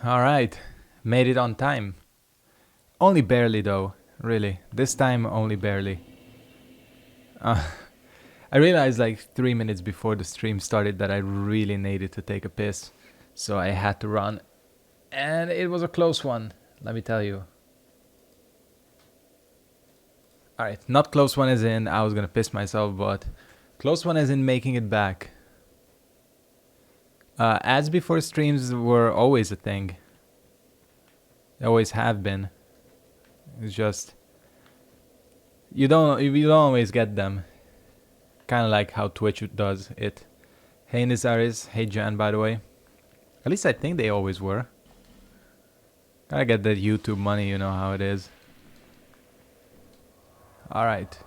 Alright, made it on time. Only barely though, really. This time only barely. Uh, I realized like 3 minutes before the stream started that I really needed to take a piss. So I had to run. And it was a close one, let me tell you. Alright, not close one as in I was gonna piss myself, but close one as in making it back. Ads before streams were always a thing. They always have been. It's just you don't always get them. Kind of like how Twitch does it. Hey Nizaris, hey Jan, by the way. At least I think they always were. Gotta get that YouTube money, you know how it is. Alright.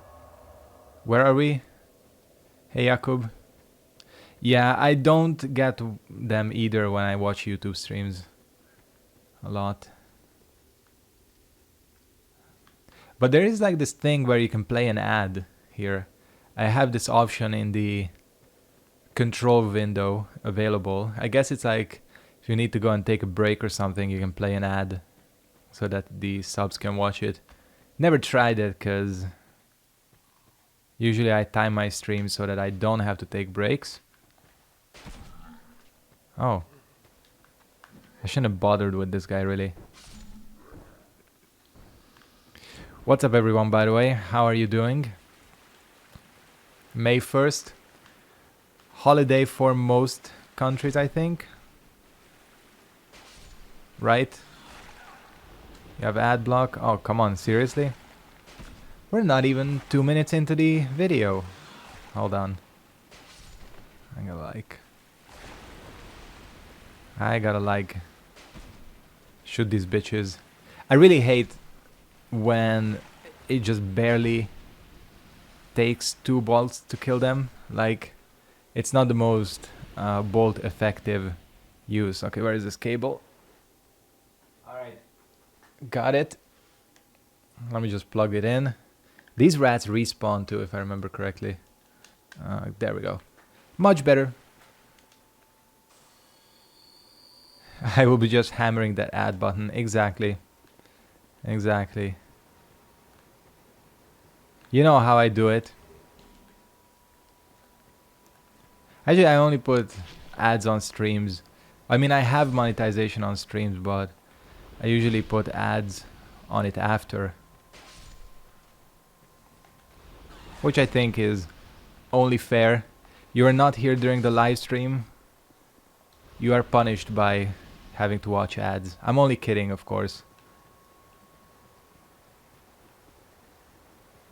Where are we? Hey Jakub. Yeah, I don't get them either when I watch YouTube streams. A lot. But there is like this thing where you can play an ad here. I have this option in the control window available. I guess it's like if you need to go and take a break or something, you can play an ad so that the subs can watch it. Never tried it because usually I time my streams so that I don't have to take breaks. Oh. I shouldn't have bothered with this guy really. What's up everyone, by the way? How are you doing? May 1st. Holiday for most countries, I think. Right? You have ad block? Oh, come on, seriously? We're not even 2 minutes into the video. Hold on. I gotta like shoot these bitches. I really hate when it just barely takes 2 bolts to kill them. Like, it's not the most bolt effective use. Okay, where is this cable? Alright, got it. Let me just plug it in. These rats respawn too, if I remember correctly. There we go. Much better. I will be just hammering that add button. Exactly. Exactly. You know how I do it. Actually, I only put ads on streams. I mean, I have monetization on streams, but I usually put ads on it after. Which I think is only fair. You are not here during the live stream. You are punished by having to watch ads. I'm only kidding, of course.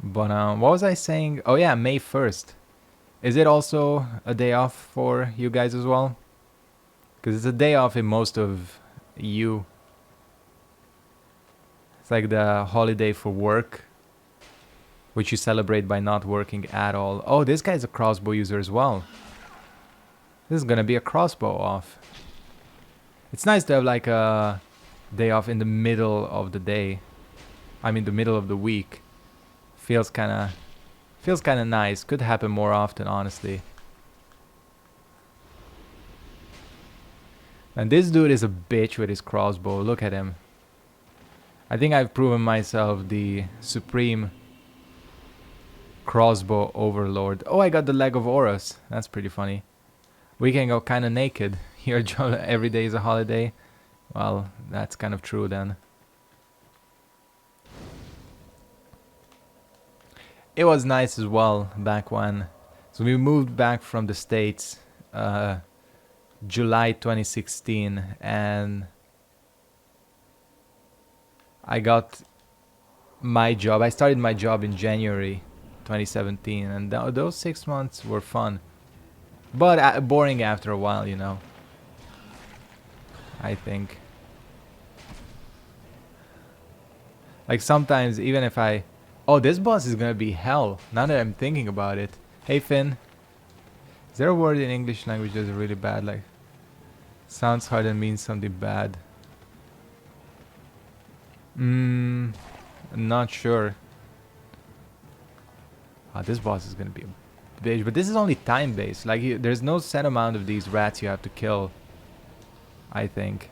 But what was I saying? Oh yeah, May 1st. Is it also a day off for you guys as well? Because it's a day off in most of EU. It's like the holiday for work, which you celebrate by not working at all. Oh, this guy's a crossbow user as well. This is gonna be a crossbow off. It's nice to have like a day off in the middle of the day. I mean the middle of the week. Feels kinda nice. Could happen more often, honestly. And this dude is a bitch with his crossbow. Look at him. I think I've proven myself the supreme crossbow overlord. Oh, I got the leg of Horus. That's pretty funny. We can go kind of naked. Here, every day is a holiday. Well, that's kind of true then. It was nice as well back when. So we moved back from the States July 2016, and I got my job. I started my job in January 2017, and those 6 months were fun. But boring after a while, you know. I think. Like sometimes, even if I... Oh, this boss is gonna be hell, now that I'm thinking about it. Hey Finn. Is there a word in English language that's really bad? Like, sounds hard and means something bad. Not sure. Oh, this boss is gonna be a bitch, but this is only time-based. Like, there's no set amount of these rats you have to kill, I think.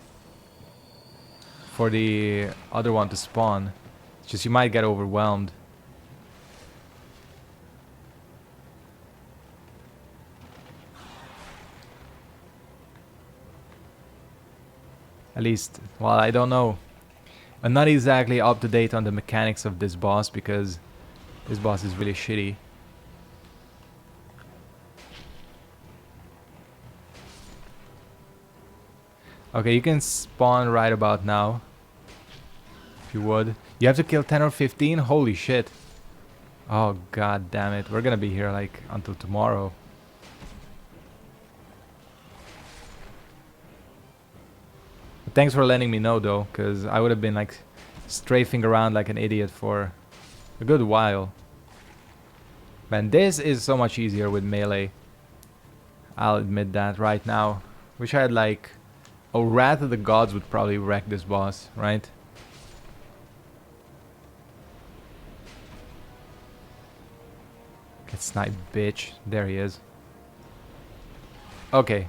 for the other one to spawn. It's just you might get overwhelmed. At least, well, I don't know. I'm not exactly up to date on the mechanics of this boss because this boss is really shitty. Okay, you can spawn right about now. If you would. You have to kill 10 or 15? Holy shit. Oh god damn it. We're gonna be here like until tomorrow. Thanks for letting me know though, because I would have been like strafing around like an idiot for a good while. Man, this is so much easier with melee. I'll admit that right now. Wish I had like... Oh, Wrath of the Gods would probably wreck this boss, right? Get sniped, bitch. There he is. Okay.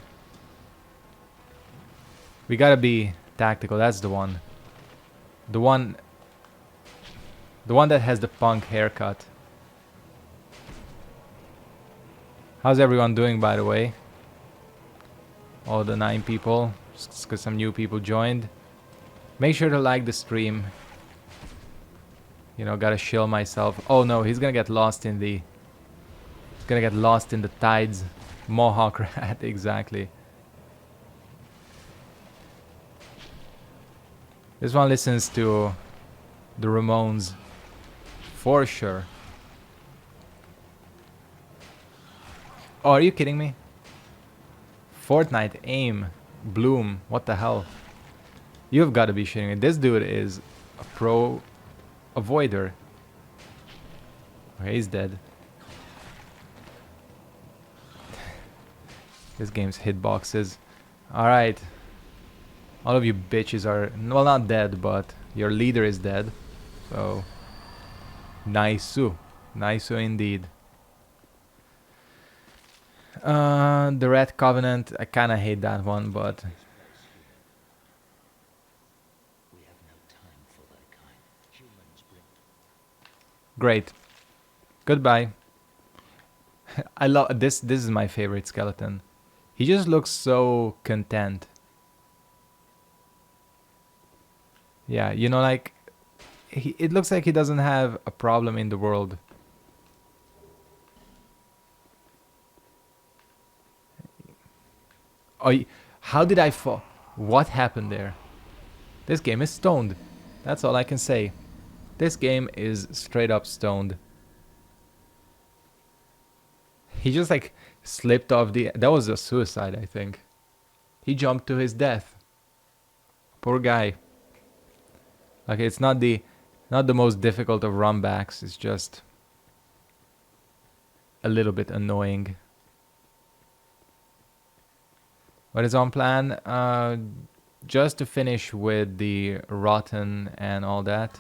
We gotta be tactical, that's the one. The one that has the punk haircut. How's everyone doing, by the way? All the 9 people. Just because some new people joined. Make sure to like the stream. You know, gotta shill myself. Oh no, he's gonna get lost in the... He's gonna get lost in the tides. Mohawk rat, exactly. This one listens to the Ramones. For sure. Oh, are you kidding me? Fortnite aim. Bloom. What the hell? You've got to be shitting me. This dude is a pro avoider. Okay, he's dead. This game's hitboxes. Alright. All of you bitches are... Well, not dead, but your leader is dead. So... Nice-oo. Nice-oo indeed. The Red Covenant, I kinda hate that one, but... Great. Goodbye. I love this. This is my favorite skeleton. He just looks so content. Yeah, you know, like... it looks like he doesn't have a problem in the world. Oh, how did I fall? What happened there? This game is stoned. That's all I can say. This game is straight up stoned. He just like slipped off the... That was a suicide, I think. He jumped to his death. Poor guy. Like, it's not the most difficult of runbacks. It's just a little bit annoying. What is on plan? Just to finish with the Rotten and all that.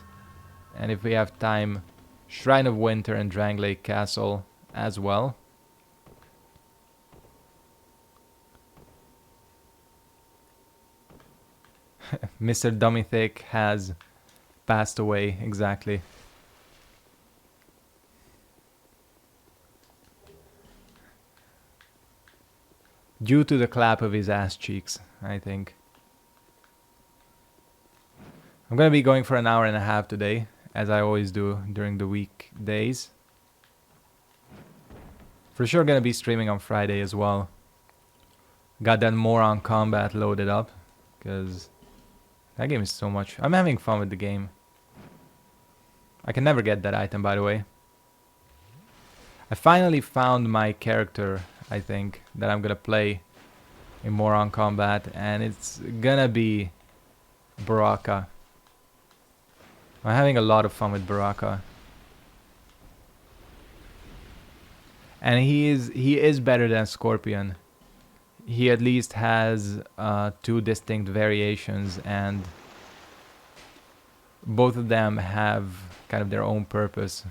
And if we have time, Shrine of Winter and Dranglake Castle as well. Mr. Dummythick has passed away, exactly. Due to the clap of his ass cheeks, I think. I'm gonna be going for an hour and a half today, as I always do during the weekdays. For sure gonna be streaming on Friday as well. Got that Moron Combat loaded up, because that game is so much... I'm having fun with the game. I can never get that item, by the way. I finally found my character, I think, that I'm gonna play in Moron Combat, and it's gonna be Baraka. I'm having a lot of fun with Baraka. And he is better than Scorpion. He at least has 2 distinct variations, and both of them have kind of their own purpose.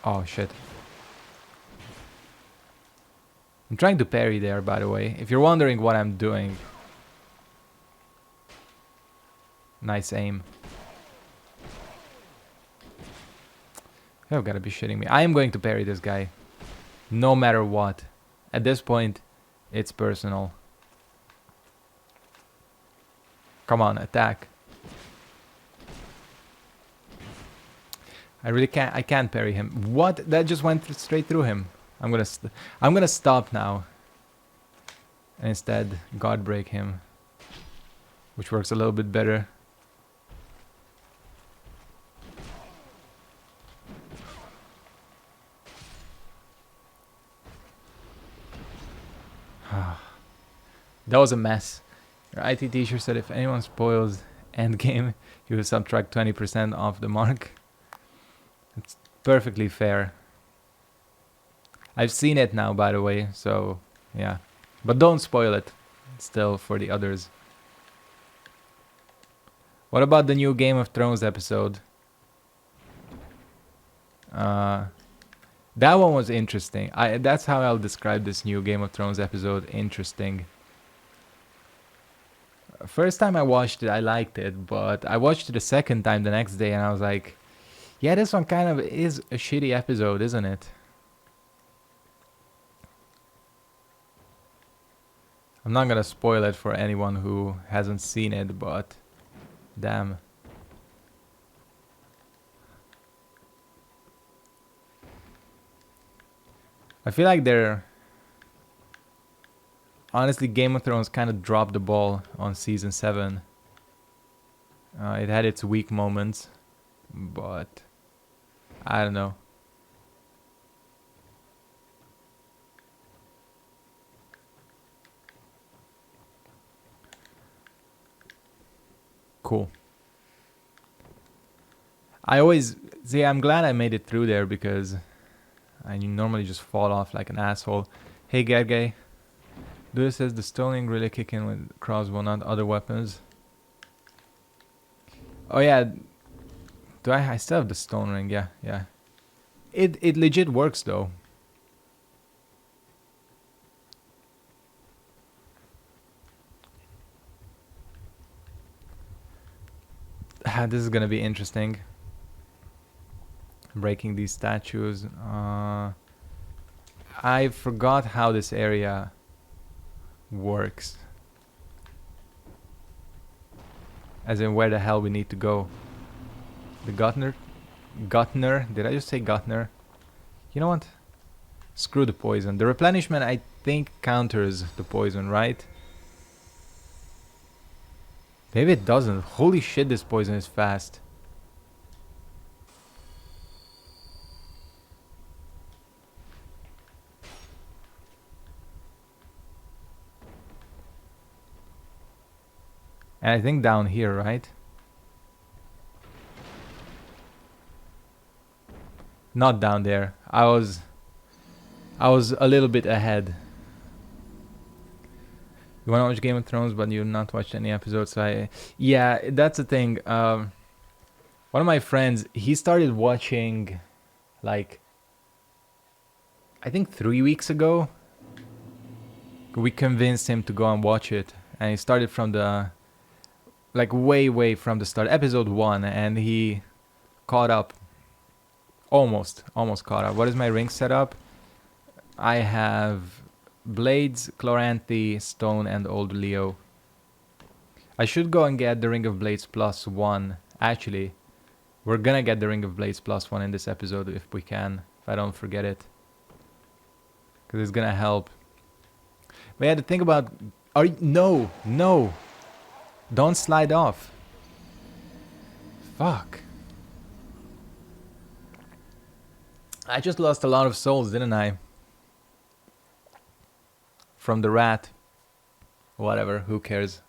Oh shit. I'm trying to parry there, by the way. If you're wondering what I'm doing, Nice aim. You've gotta be shitting me. I am going to parry this guy. No matter what. At this point, it's personal. Come on, attack. I can't parry him. What? That just went straight through him. I'm gonna stop now. And instead, God break him. Which works a little bit better. That was a mess. Your IT teacher said if anyone spoils endgame, he will subtract 20% off the mark. It's perfectly fair. I've seen it now, by the way, so yeah. But don't spoil it, still, for the others. What about the new Game of Thrones episode? That one was interesting. That's how I'll describe this new Game of Thrones episode. Interesting. First time I watched it, I liked it, but I watched it a second time the next day and I was like, yeah, this one kind of is a shitty episode, isn't it? I'm not gonna spoil it for anyone who hasn't seen it, but damn. I feel like they're... Honestly, Game of Thrones kind of dropped the ball on season 7. It had its weak moments, but I don't know. Cool. I'm glad I made it through there because I normally just fall off like an asshole. Hey, Gergely. Duda says the stoning really kick in with crossbow, not other weapons. Oh yeah, I still have the stone ring, yeah. It legit works though. This is gonna be interesting. Breaking these statues. I forgot how this area works. As in where the hell we need to go. The Guttner? Did I just say Guttner? You know what? Screw the poison. The replenishment, I think, counters the poison, right? Maybe it doesn't. Holy shit, this poison is fast. And I think down here, right? Not down there. I was a little bit ahead. You wanna watch Game of Thrones, but you've not watched any episodes, so yeah, that's the thing. One of my friends, he started watching, like, I think 3 weeks ago. We convinced him to go and watch it, and he started from the, like, way from the start, episode 1, and he caught up. Almost caught up. What is my ring setup? I have Blades, Chloranthy, Stone, and Old Leo. I should go and get the Ring of Blades +1. Actually, we're gonna get the Ring of Blades +1 in this episode if we can, if I don't forget it. Because it's gonna help. But yeah, to think about... No! Don't slide off. Fuck. I just lost a lot of souls, didn't I? From the rat. Whatever, who cares?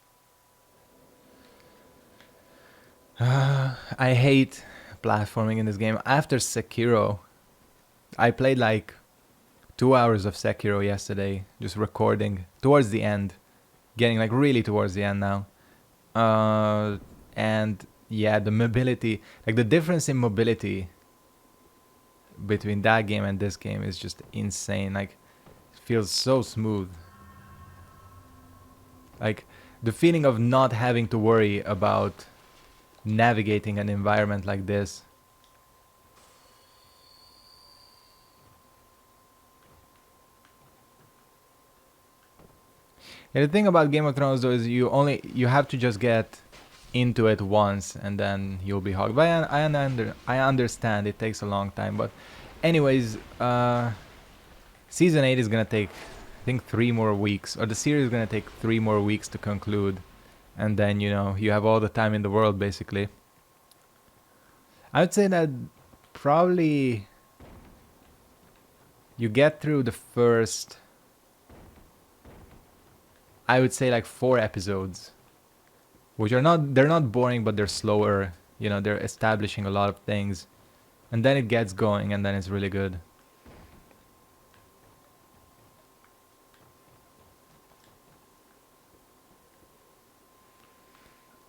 I hate platforming in this game. After Sekiro, I played like 2 hours of Sekiro yesterday, just recording towards the end, getting like really towards the end now. And yeah, the mobility, like the difference in mobility between that game and this game is just insane. Like, it feels so smooth. Like, the feeling of not having to worry about navigating an environment like this. Yeah, the thing about Game of Thrones though is you have to just get into it once and then you'll be hooked. But I understand it takes a long time. But anyways, season 8 is gonna take, I think, 3 more weeks, or the series is gonna take 3 more weeks to conclude, and then you have all the time in the world basically. I would say that probably you get through the first, I would say, like 4 episodes, which they're not boring, but they're slower. They're establishing a lot of things, and then it gets going, and then it's really good.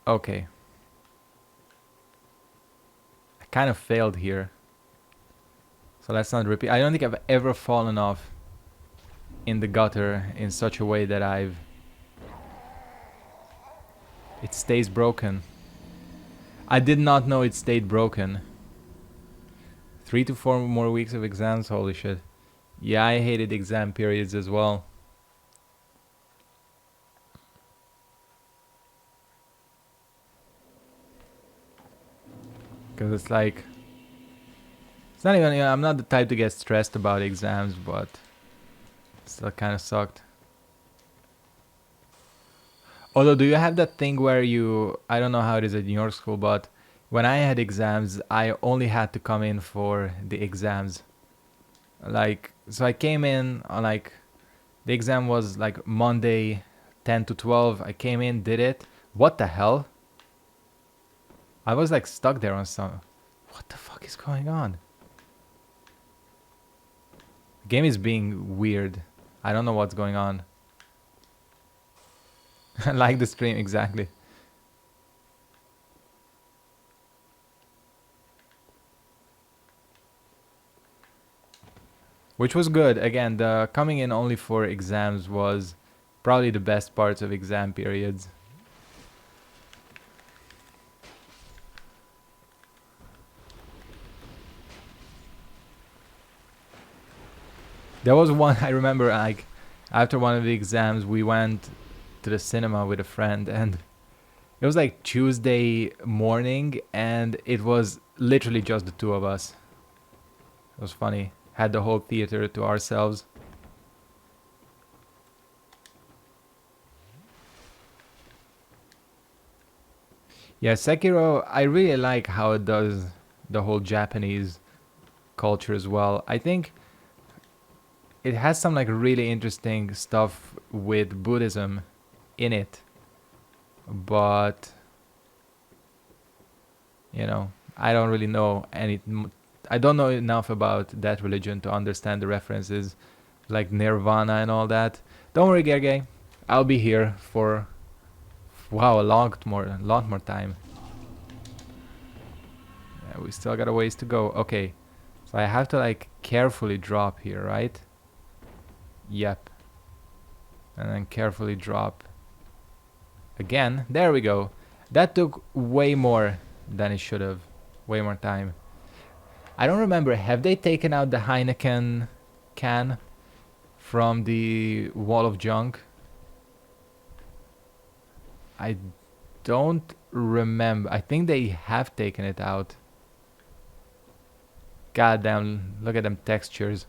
Okay. I kind of failed here, so let's not repeat. I don't think I've ever fallen off in the gutter in such a way that it stays broken. I did not know it stayed broken. 3 to 4 more weeks of exams, holy shit. Yeah, I hated exam periods as well. Because it's like, it's not even, I'm not the type to get stressed about exams, but still kind of sucked. Although, do you have that thing where I don't know how it is at your school, but when I had exams, I only had to come in for the exams. Like, so I came in on like, the exam was like Monday 10 to 12. I came in, did it. What the hell? I was like stuck there on some. What the fuck is going on? The game is being weird. I don't know what's going on. Like the stream, exactly. Which was good. Again, the coming in only for exams was probably the best parts of exam periods. There was one, I remember, like, after one of the exams, we went to the cinema with a friend, and it was like Tuesday morning, and it was literally just the two of us. It was funny. Had the whole theater to ourselves. Yeah, Sekiro, I really like how it does the whole Japanese culture as well. I think it has some like really interesting stuff with Buddhism in it, but I don't really know I don't know enough about that religion to understand the references like Nirvana and all that. Don't worry, Gergely, I'll be here for wow, a lot more time. Yeah, we still got a ways to go. Okay, so I have to like carefully drop here, right? Yep. And then carefully drop again. There we go. That took way more than it should have. Way more time. I don't remember. Have they taken out the Heineken can from the wall of junk? I don't remember. I think they have taken it out. God damn, look at them textures.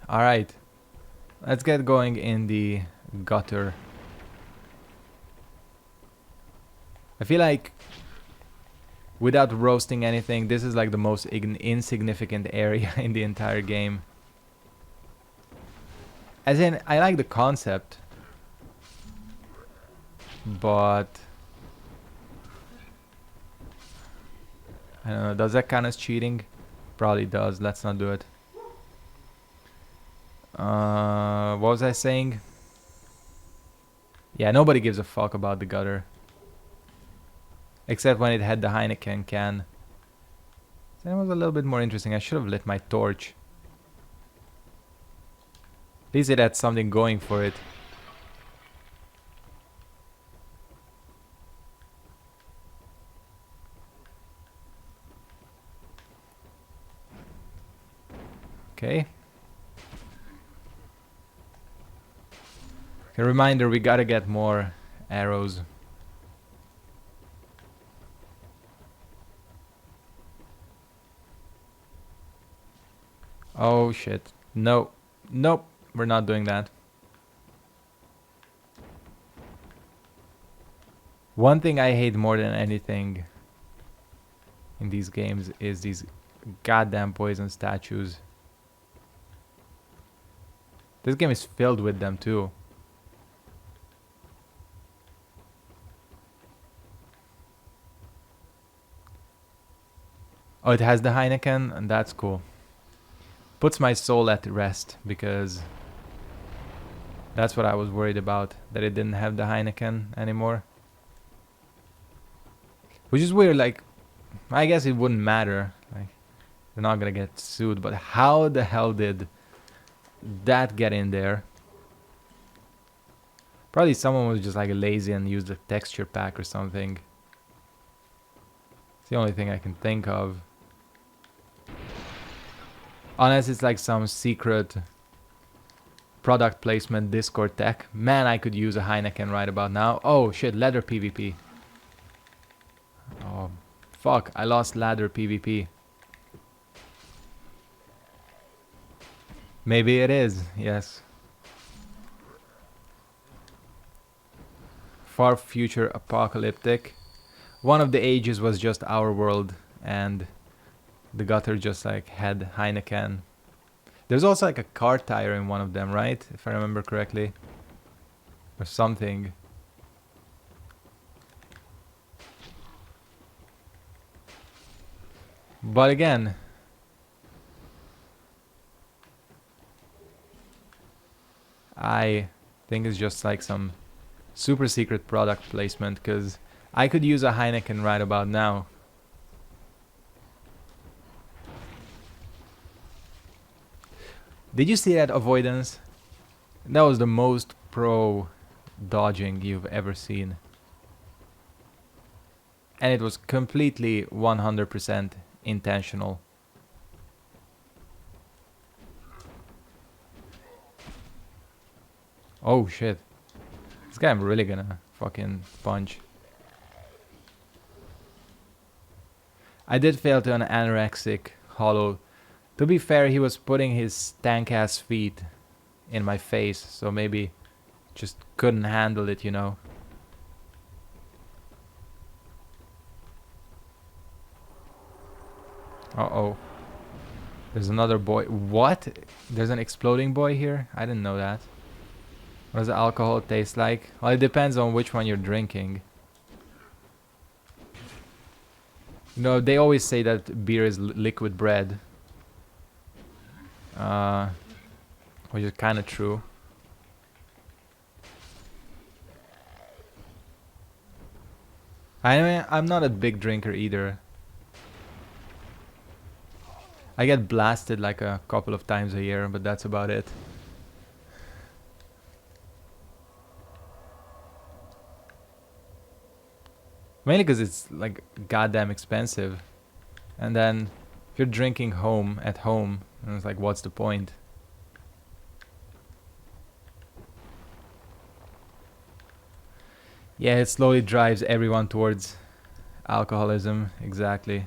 Alright. Let's get going in the gutter. I feel like without roasting anything, this is like the most insignificant area in the entire game. As in, I like the concept, but I don't know, does that count as cheating? Probably does. Let's not do it. What was I saying? Yeah, nobody gives a fuck about the gutter. Except when it had the Heineken can. So that was a little bit more interesting. I should have lit my torch. At least it had something going for it. Okay. A reminder, we gotta get more arrows. Oh shit. No. Nope. We're not doing that. One thing I hate more than anything in these games is these goddamn poison statues. This game is filled with them too. Oh, it has the Heineken, and that's cool. Puts my soul at rest, because that's what I was worried about, that it didn't have the Heineken anymore. Which is weird, like, I guess it wouldn't matter. Like, they're not gonna get sued, but how the hell did that get in there? Probably someone was just like lazy and used a texture pack or something. It's the only thing I can think of. Unless it's like some secret product placement Discord tech. Man, I could use a Heineken right about now. Oh shit, ladder PvP. Oh fuck, I lost ladder PvP. Maybe it is, yes. Far future apocalyptic. One of the ages was just our world, and the gutter just like had Heineken. There's also like a car tire in one of them, right? If I remember correctly. Or something. But again, I think it's just like some super secret product placement, because I could use a Heineken right about now. Did you see that avoidance? That was the most pro dodging you've ever seen. And it was completely 100% intentional. Oh shit. This guy I'm really gonna fucking punch. I did fail to an anorexic hollow. To be fair, he was putting his stank ass feet in my face, so maybe just couldn't handle it, you know. Uh-oh. There's another boy. What? There's an exploding boy here? I didn't know that. What does alcohol taste like? Well, it depends on which one you're drinking. You know, they always say that beer is liquid bread. Which is kind of true. I mean, I'm not a big drinker either. I get blasted like a couple of times a year, but that's about it. Mainly because it's like goddamn expensive. And then if you're drinking at home, and it's like, what's the point? Yeah, it slowly drives everyone towards alcoholism, exactly.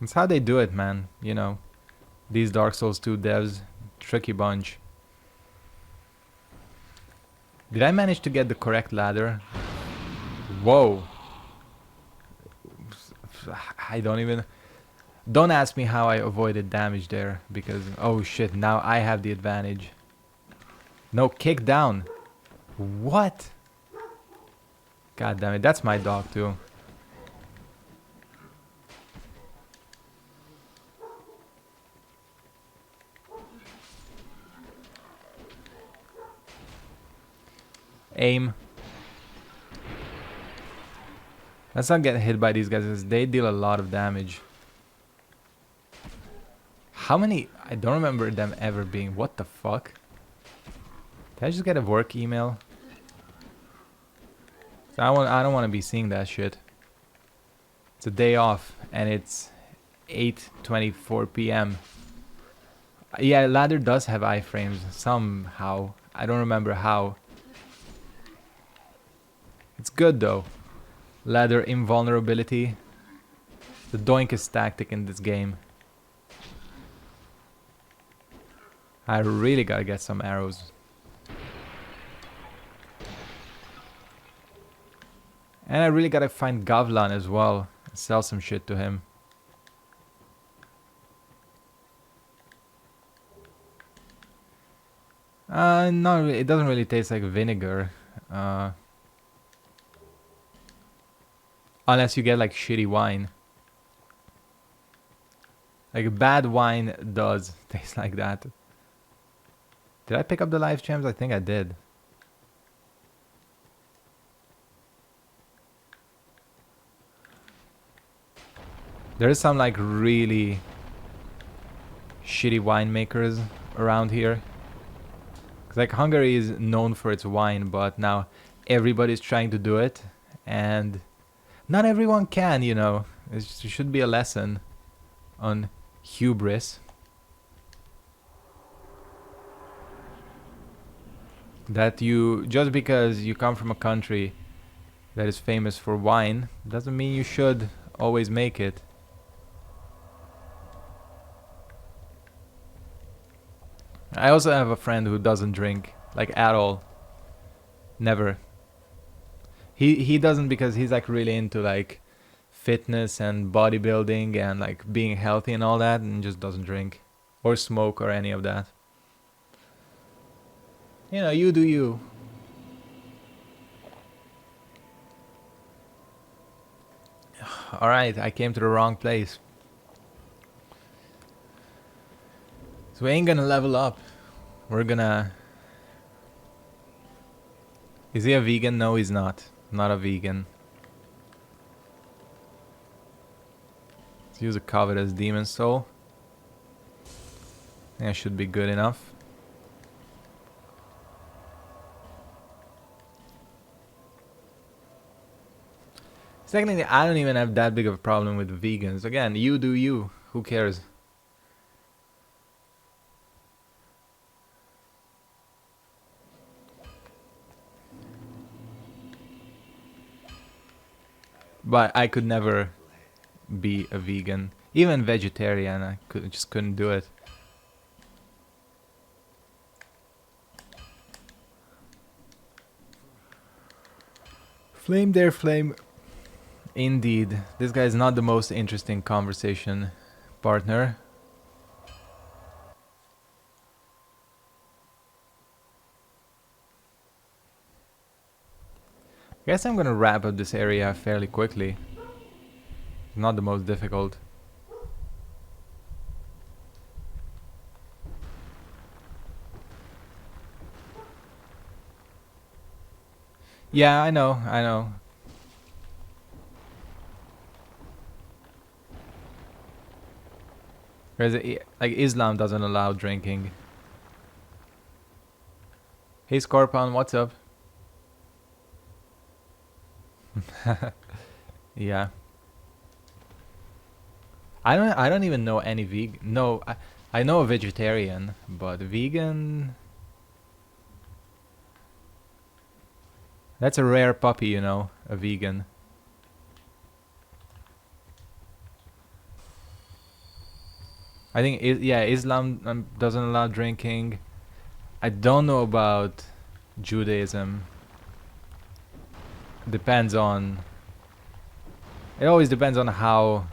That's how they do it, man, you know. These Dark Souls 2 devs, tricky bunch. Did I manage to get the correct ladder? Whoa. I don't even... Don't ask me how I avoided damage there, because... Oh shit, now I have the advantage. No, kick down. What? God damn it, that's my dog too. Aim. Let's not get hit by these guys, because they deal a lot of damage. How many? I don't remember them ever being... What the fuck? Did I just get a work email? I don't want to be seeing that shit. It's a day off, and it's 8:24 p.m. Yeah, ladder does have iframes somehow. I don't remember how. It's good though. Ladder invulnerability. The doinkest tactic in this game. I really gotta get some arrows. And I really gotta find Gavlan as well. Sell some shit to him. No, it doesn't really taste like vinegar. Unless you get like shitty wine. Like bad wine does taste like that. Did I pick up the life gems? I think I did. There is some like really shitty winemakers around here. 'Cause like Hungary is known for its wine, but now everybody's trying to do it, and not everyone can, you know. It should be a lesson on hubris. That you, just because you come from a country that is famous for wine, doesn't mean you should always make it. I also have a friend who doesn't drink, like at all. Never. He doesn't because he's like really into like fitness and bodybuilding and like being healthy and all that, and just doesn't drink or smoke or any of that. You know, you do you. Alright, I came to the wrong place. So we ain't gonna level up. We're gonna... Is he a vegan? No, he's not. Not a vegan. Let's use a covetous demon soul. I think that should be good enough. Secondly, I don't even have that big of a problem with vegans. Again, you do you. Who cares? But I could never be a vegan. Even vegetarian, I just couldn't do it. Flame there, flame. Indeed. This guy is not the most interesting conversation partner. I guess I'm gonna wrap up this area fairly quickly. Not the most difficult. Yeah, I know, I know. Whereas, like, Islam doesn't allow drinking. Hey Scorpion, what's up? Yeah. I don't even know any vegan. No, I know a vegetarian, but vegan. That's a rare puppy, you know, a vegan. I think yeah, Islam doesn't allow drinking. I don't know about Judaism. Depends on. It always depends on how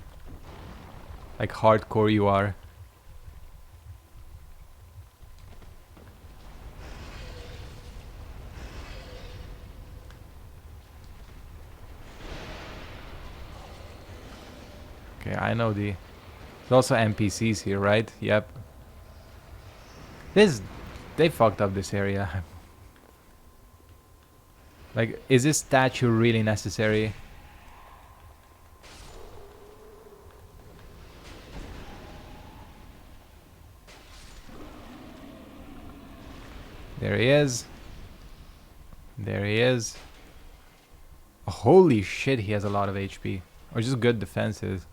like hardcore you are. Okay, I know the... There's also NPCs here, right? Yep. They fucked up this area. Like, is this statue really necessary? There he is. There he is. Holy shit, he has a lot of HP. Or just good defenses.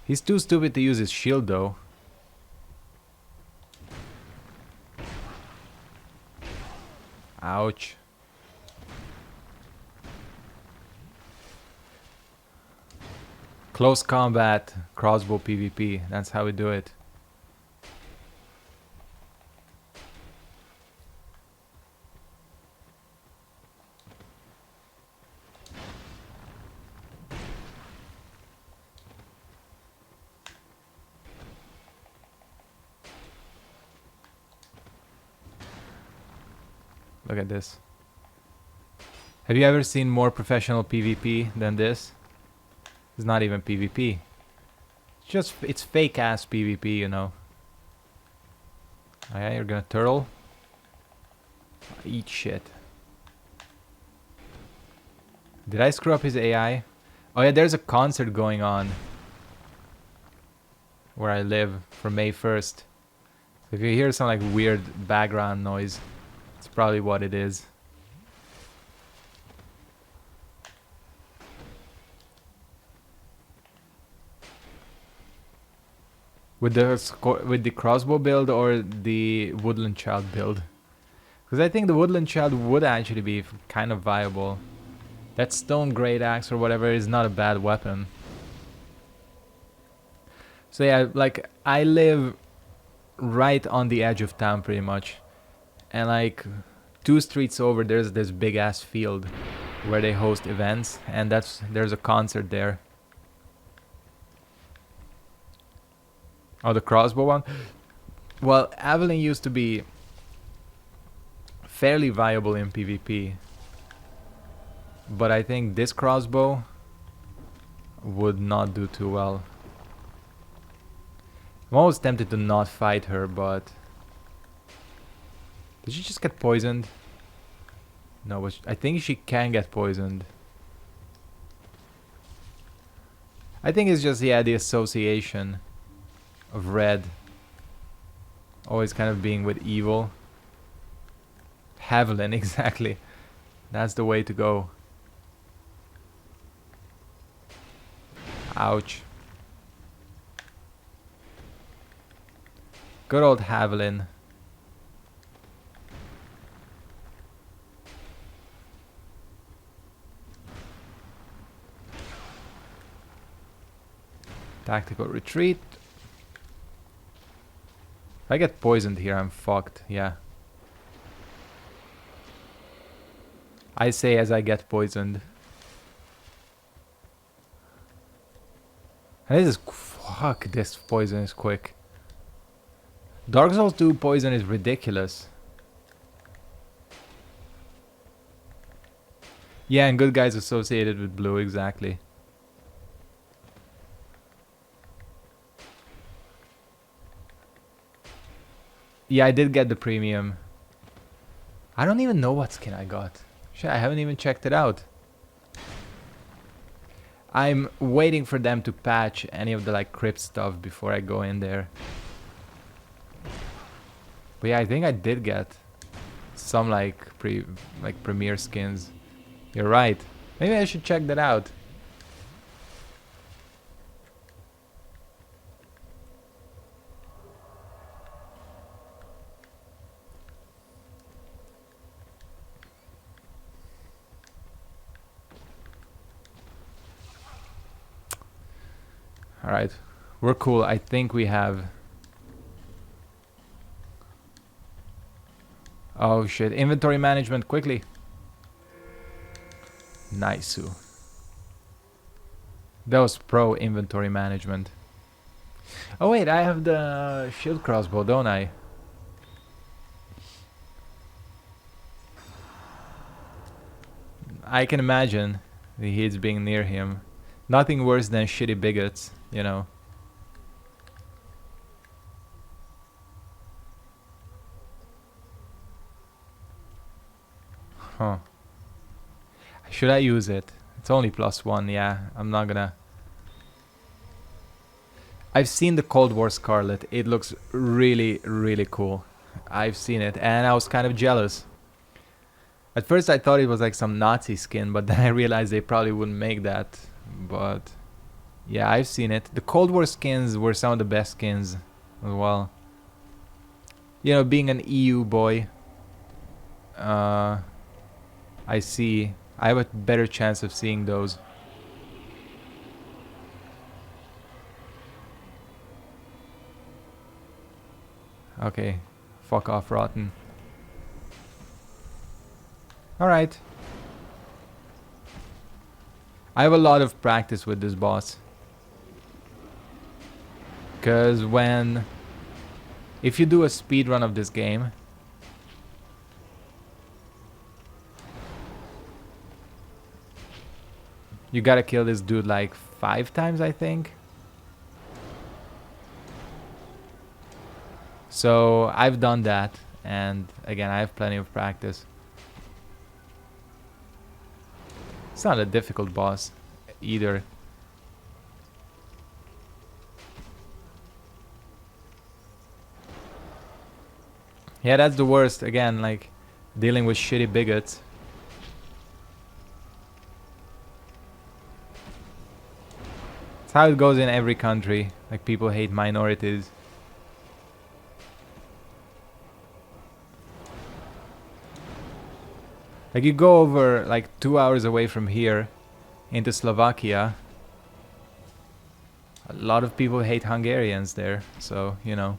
He's too stupid to use his shield though. Ouch. Close combat, crossbow PvP. That's how we do it. Look at this. Have you ever seen more professional PvP than this? It's not even PvP. It's fake ass PvP, you know. Okay, you're gonna turtle. Eat shit. Did I screw up his AI? Oh yeah, there's a concert going on where I live for May 1st. So if you hear some like weird background noise, it's probably what it is. With the crossbow build or the woodland child build? Because I think the woodland child would actually be kind of viable. That stone great axe or whatever is not a bad weapon. So yeah, like I live right on the edge of town pretty much. And like 2 streets over there's this big ass field where they host events, and there's a concert there. Oh, the crossbow one? Well, Evelyn used to be fairly viable in PvP. But I think this crossbow would not do too well. I'm always tempted to not fight her, but... Did she just get poisoned? No, but I think she can get poisoned. I think it's just, yeah, the association of red always kind of being with evil. Haviland, exactly. That's the way to go. Ouch. Good old Haviland. Tactical retreat. If I get poisoned here, I'm fucked. Yeah. I say as I get poisoned. And this is... Fuck, this poison is quick. Dark Souls 2 poison is ridiculous. Yeah, and good guys associated with blue, exactly. Yeah, I did get the premium. I don't even know what skin I got. Shit, I haven't even checked it out. I'm waiting for them to patch any of the like crypt stuff before I go in there. But yeah, I think I did get some like premier skins. You're right. Maybe I should check that out. Alright, we're cool. I think we have... Oh shit, inventory management, quickly. Nice. That was pro inventory management. Oh wait, I have the shield crossbow, don't I? I can imagine the hits being near him. Nothing worse than shitty bigots, you know. Huh. Should I use it? It's only +1, yeah. I'm not gonna... I've seen the Cold War Scarlet. It looks really, really cool. I've seen it and I was kind of jealous. At first I thought it was like some Nazi skin, but then I realized they probably wouldn't make that. But Yeah, I've seen it. The Cold War skins were some of the best skins as well. You know, being an EU boy, I see. I have a better chance of seeing those. Okay, fuck off, Rotten. Alright. I have a lot of practice with this boss. Because if you do a speed run of this game, you gotta kill this dude like 5 times, I think. So I've done that, and again, I have plenty of practice. It's not a difficult boss either. Yeah, that's the worst. Again, like dealing with shitty bigots. It's how it goes in every country. Like people hate minorities. Like you go over like 2 hours away from here into Slovakia. A lot of people hate Hungarians there, so you know.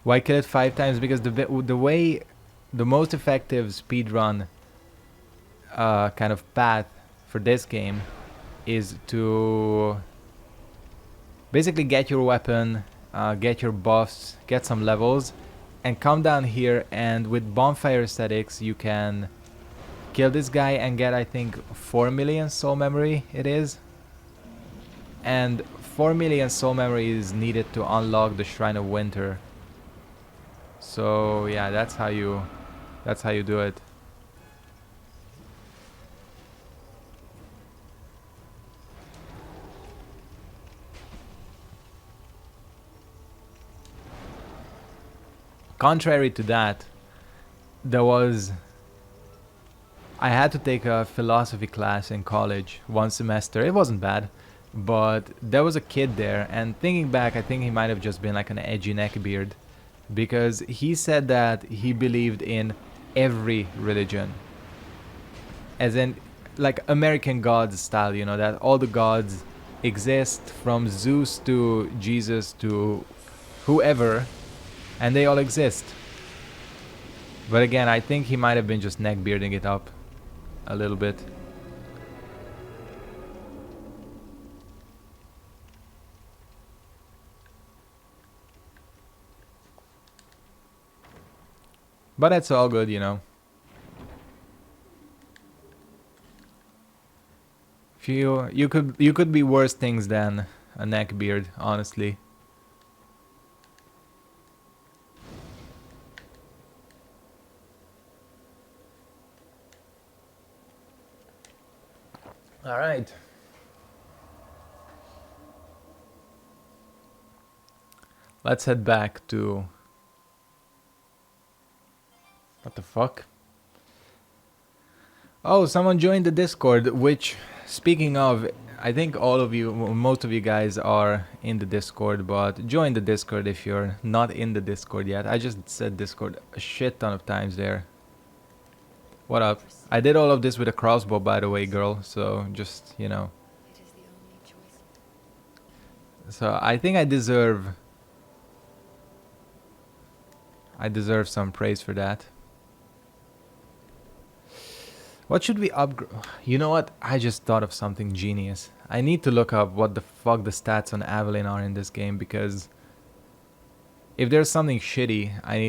Why kill it 5 times? Because the most effective speedrun kind of path for this game is to basically get your weapon, get your buffs, get some levels, and come down here, and with bonfire aesthetics you can kill this guy and get, I think, 4 million soul memory it is. And 4 million soul memory is needed to unlock the Shrine of Winter. So yeah, that's how you do it. Contrary to that, I had to take a philosophy class in college 1 semester. It wasn't bad, but there was a kid there, and thinking back, I think he might have just been like an edgy neckbeard, because he said that he believed in every religion, as in like American gods style, you know, that all the gods exist from Zeus to Jesus to whoever, and they all exist. But again, I think he might have been just neckbearding it up a little bit. But that's all good, you know. If you could be worse things than a neckbeard, honestly. All right. Let's head back to... What the fuck? Oh, someone joined the Discord, which, speaking of, I think all of you, most of you guys are in the Discord, but join the Discord if you're not in the Discord yet. I just said Discord a shit ton of times there. What up? I did all of this with a crossbow, by the way, girl, so just, you know. So I think I deserve some praise for that. What should we upgrade? You know what? I just thought of something genius. I need to look up what the fuck the stats on Evelyn are in this game, because if there's something shitty, I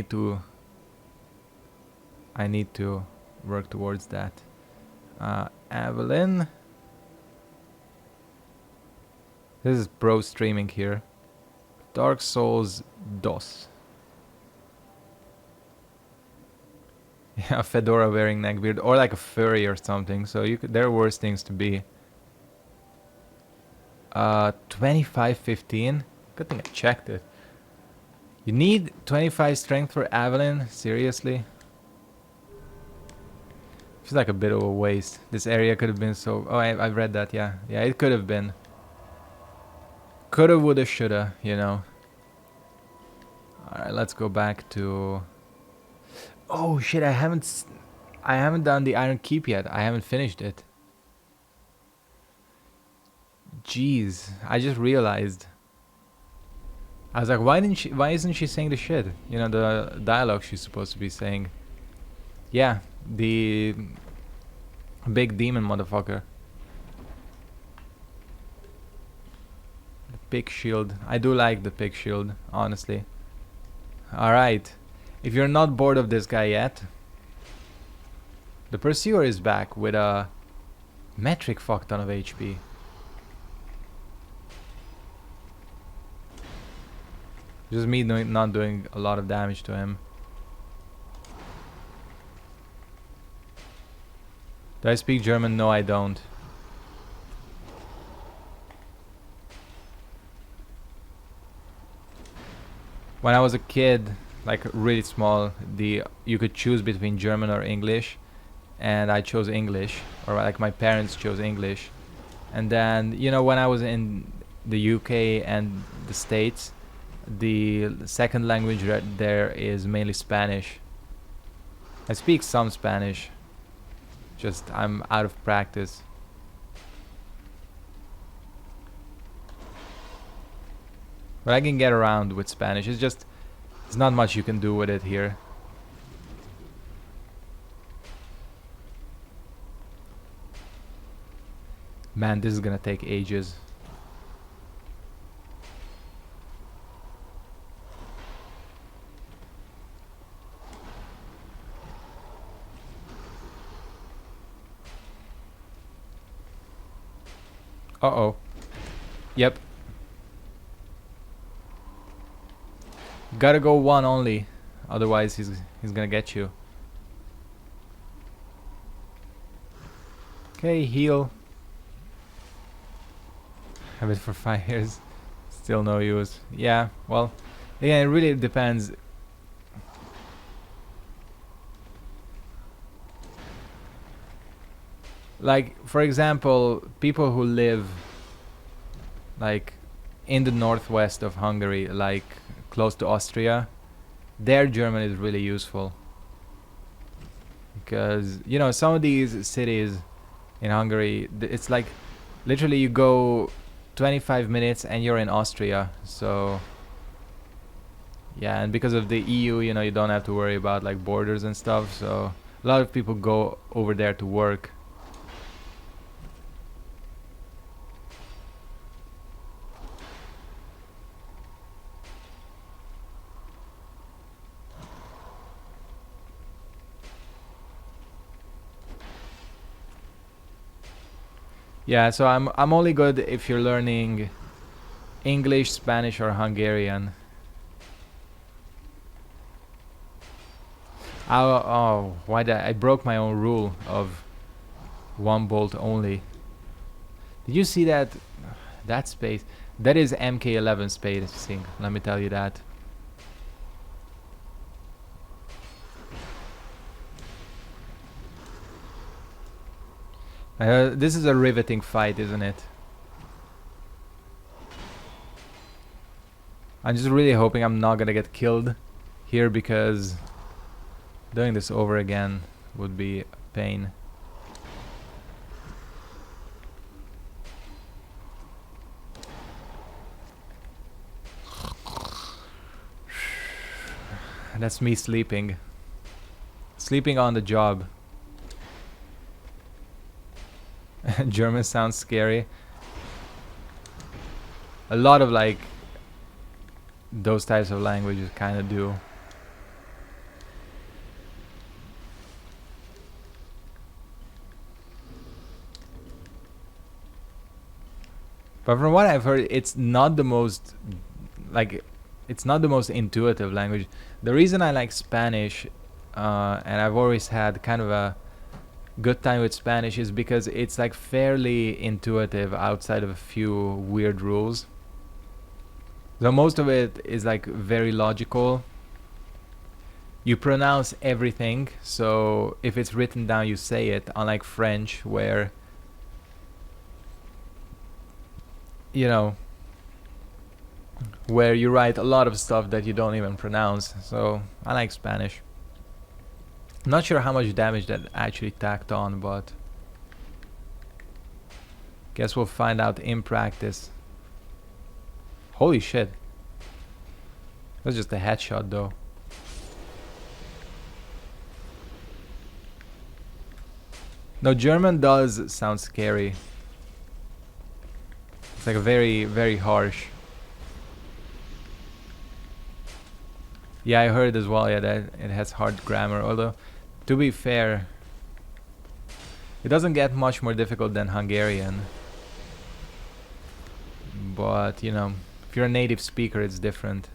need to work towards that. Evelyn. This is pro streaming here. Dark Souls DOS. Yeah, fedora wearing neckbeard, or like a furry or something. So there are worse things to be. 2515. Good thing I checked it. You need 25 strength for Evelyn? Seriously? Feels like a bit of a waste. This area could have been so... Oh, I've read that, yeah. Yeah, it could have been. Coulda, woulda, shoulda, you know. Alright, let's go back to... Oh shit, I haven't done the Iron Keep yet. I haven't finished it. Jeez, I just realized. I was like, why isn't she saying the shit? You know, the dialogue she's supposed to be saying. Yeah, the big demon motherfucker. The pig shield. I do like the pig shield, honestly. Alright. If you're not bored of this guy yet, the Pursuer is back with a metric fuck ton of HP. Just me not doing a lot of damage to him. Do I speak German? No, I don't. When I was a kid, like really small, you could choose between German or English, and I chose English, or like my parents chose English. And then, you know, when I was in the UK and the States, the second language right there is mainly Spanish. I speak some Spanish, just I'm out of practice. But I can get around with Spanish. It's just, there's not much you can do with it here. Man, this is gonna take ages. Uh-oh. Yep. Gotta go one only, otherwise he's gonna get you. Okay, heal. Have it for 5 years. Still no use. Yeah, well, yeah, it really depends. Like, for example, people who live like in the northwest of Hungary, like close to Austria, their German is really useful. Because, you know, some of these cities in Hungary, it's like literally you go 25 minutes and you're in Austria. So yeah, and because of the EU, you know, you don't have to worry about like borders and stuff. So a lot of people go over there to work. Yeah, so I'm only good if you're learning English, Spanish, or Hungarian. Oh, why did I broke my own rule of one bolt only. Did you see that? That space. That is MK11 spacing, let me tell you that. This is a riveting fight, isn't it? I'm just really hoping I'm not gonna get killed here, because doing this over again would be a pain. That's me sleeping. Sleeping on the job. German sounds scary. A lot of like those types of languages kind of do. But from what I've heard, it's not the most intuitive language. The reason I like Spanish, and I've always had kind of a good time with Spanish, is because it's like fairly intuitive outside of a few weird rules. So most of it is like very logical. you pronounce everything, so if it's written down you say it, unlike French where, you know, where you write a lot of stuff that you don't even pronounce. So I like Spanish. Not sure how much damage that actually tacked on, but guess we'll find out in practice. Holy shit. That's just a headshot though. No, German does sound scary. It's like a very, very harsh. Yeah, I heard as well, yeah, that it has hard grammar, although, to be fair, it doesn't get much more difficult than Hungarian. But, you know, if you're a native speaker, it's different.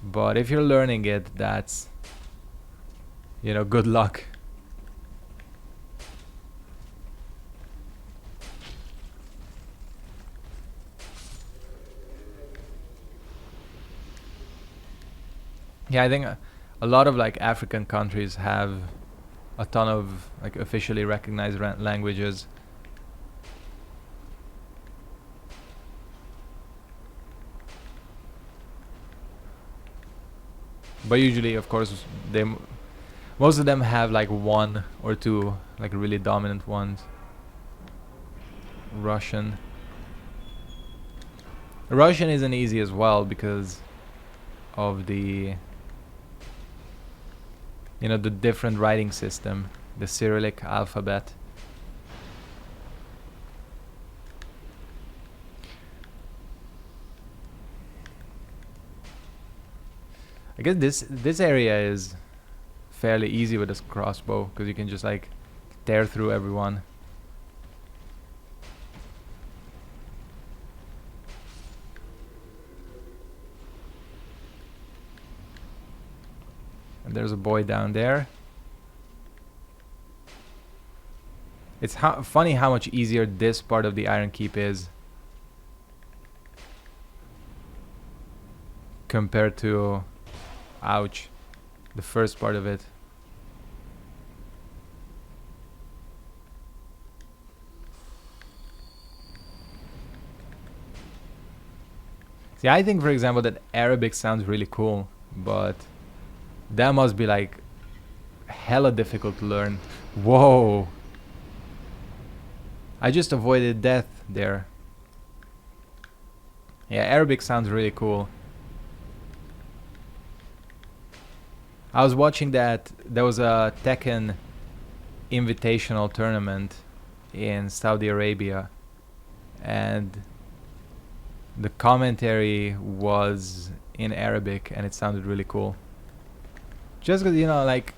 But if you're learning it, that's, you know, good luck. Yeah, I think a lot of like African countries have a ton of like officially recognized languages. But usually, of course, most of them have like one or two like really dominant ones. Russian isn't easy as well because of the, you know, the different writing system, the Cyrillic alphabet. I guess this area is fairly easy with this crossbow because you can just like tear through everyone. And there's a boy down there. It's funny how much easier this part of the Iron Keep is compared to, ouch, the first part of it. See, I think, for example, that Arabic sounds really cool, but that must be like hella difficult to learn. Whoa! I just avoided death there. Yeah, Arabic sounds really cool. I was watching that. There was a Tekken invitational tournament in Saudi Arabia, and the commentary was in Arabic, and it sounded really cool. Just because, you know, like,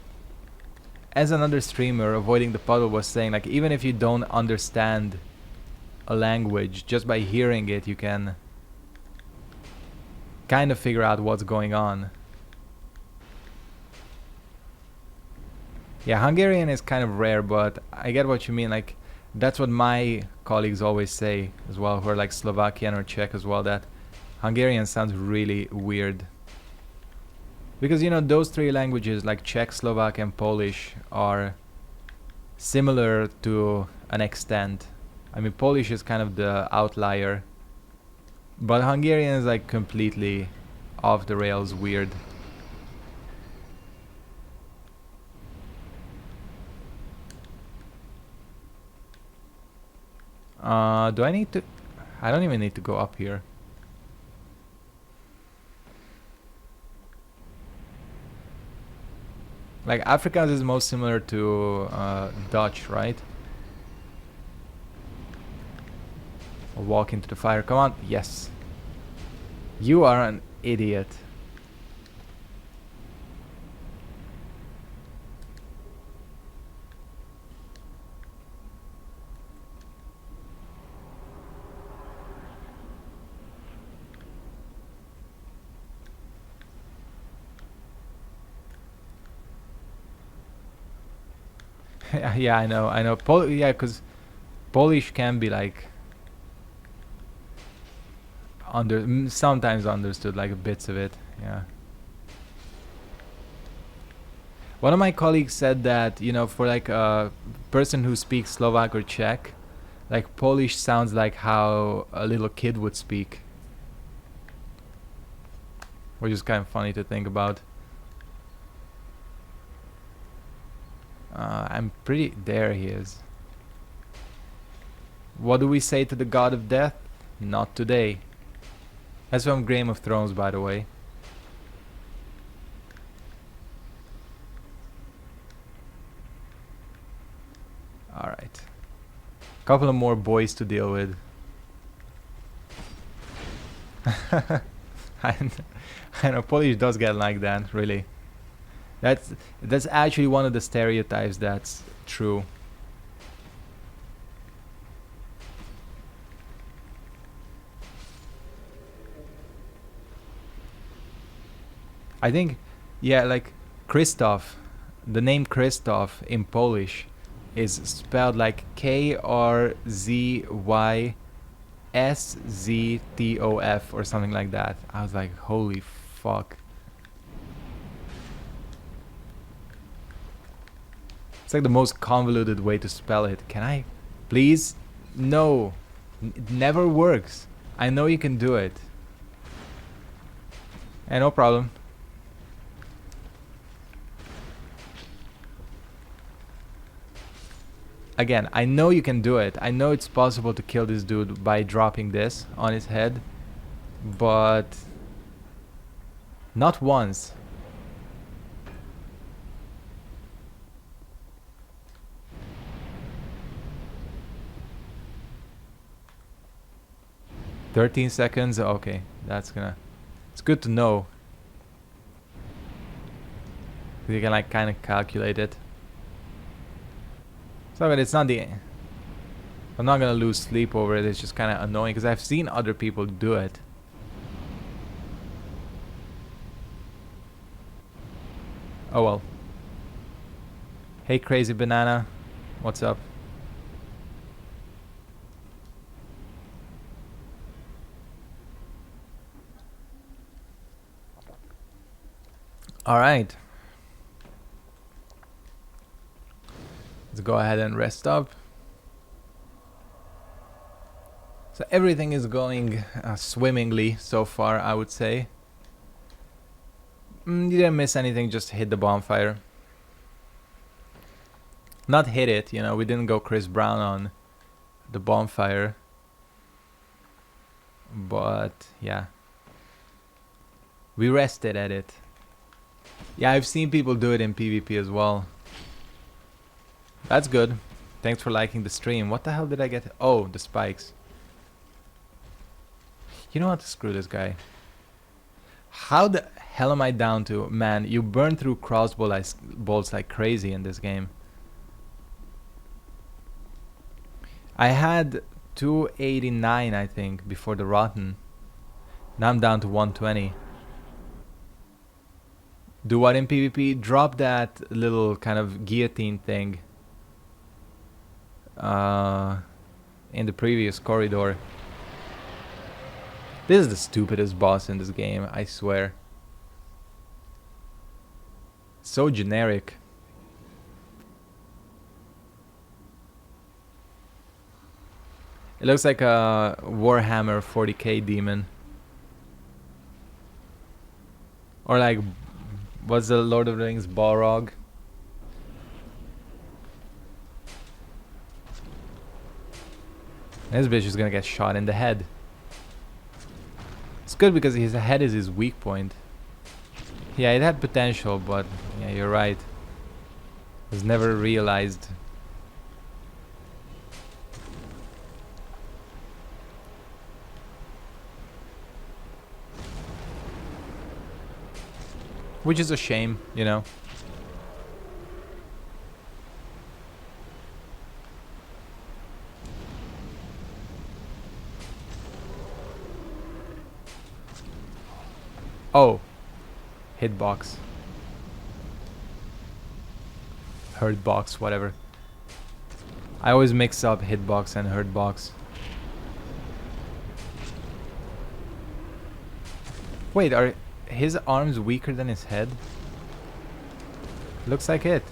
as another streamer, Avoiding the Puddle was saying, like, even if you don't understand a language, just by hearing it, you can kind of figure out what's going on. Yeah, Hungarian is kind of rare, but I get what you mean. Like, that's what my colleagues always say as well, who are like Slovakian or Czech as well, that Hungarian sounds really weird. Because, you know, those three languages, like Czech, Slovak, and Polish, are similar to an extent. I mean, Polish is kind of the outlier, but Hungarian is like completely off the rails weird. Do I need to? I don't even need to go up here. Like, Afrikaans is most similar to Dutch, right? I'll walk into the fire. Come on. Yes. You are an idiot. Yeah, I know. Yeah, because Polish can be like sometimes understood, like bits of it. Yeah. One of my colleagues said that, you know, for like a person who speaks Slovak or Czech, like Polish sounds like how a little kid would speak. Which is kind of funny to think about. I'm pretty... There he is. What do we say to the god of death? Not today. That's from Game of Thrones, by the way. Alright. Couple of more boys to deal with. I know Polish does get like that, really. That's actually one of the stereotypes that's true. I think, yeah, like Krzysztof, the name Krzysztof in Polish is spelled like KRZYSZTOF or something like that. I was like, holy fuck. It's like the most convoluted way to spell it. Can I? Please? No. It never works. I know you can do it. And no problem. Again, I know you can do it. I know it's possible to kill this dude by dropping this on his head. But... not once. $13 seconds? Okay, that's gonna... It's good to know. You can like kind of calculate it. So but it's not the... I'm not gonna lose sleep over it. It's just kind of annoying because I've seen other people do it. Oh well. Hey crazy banana, what's up? Alright. Let's go ahead and rest up. So everything is going swimmingly so far, I would say. You didn't miss anything, just hit the bonfire. Not hit it, you know, we didn't go Chris Brown on the bonfire. But, yeah. We rested at it. Yeah, I've seen people do it in PvP as well. That's good. Thanks for liking the stream. What the hell did I get? Oh, the spikes. You know what? Screw this guy. How the hell am I down to? Man, you burn through crossbow bolts like crazy in this game. I had 289, I think, before the rotten. Now I'm down to 120. Do what in PvP? Drop that little kind of guillotine thing. In the previous corridor. This is the stupidest boss in this game, I swear. So generic. It looks like a Warhammer 40k demon. Or like, what's the Lord of the Rings Balrog? This bitch is gonna get shot in the head. It's good because his head is his weak point. Yeah, it had potential, but yeah, you're right. It was never realized. Which is a shame, you know. Oh, hitbox, hurtbox, whatever. I always mix up hitbox and hurtbox. Wait, are his arms weaker than his head? Looks like it.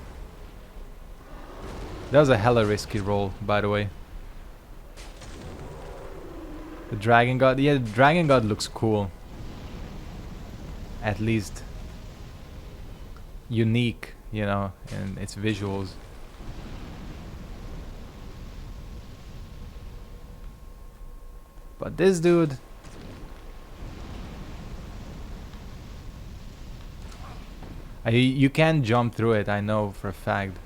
That was a hella risky roll, by the way. The Dragon God, yeah, the Dragon God looks cool. At least unique, you know, in its visuals. But this dude... you can jump through it, I know for a fact.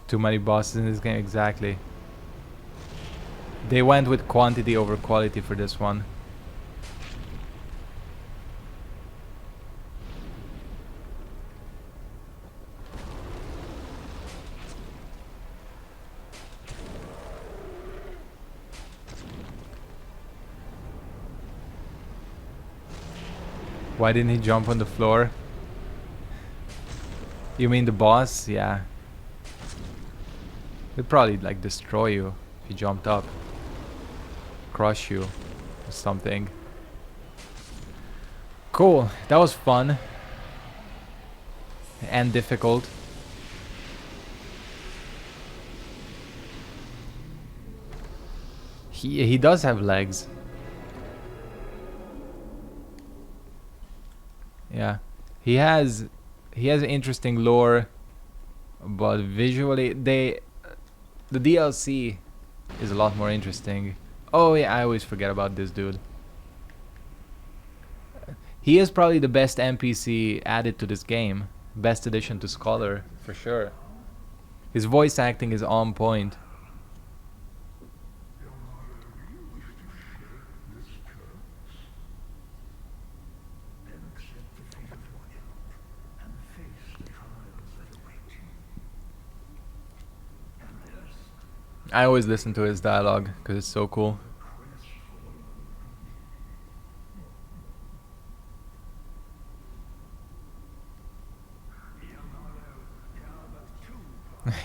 Too many bosses in this game, exactly. They went with quantity over quality for this one. Why didn't he jump on the floor? You mean the boss? Yeah. He'd probably like destroy you if he jumped up. Crush you or something. Cool. That was fun. And difficult. He does have legs. Yeah. He has interesting lore, but visually the DLC is a lot more interesting. Oh yeah, I always forget about this dude. He is probably the best NPC added to this game. Best addition to Scholar, for sure. His voice acting is on point. I always listen to his dialogue because it's so cool.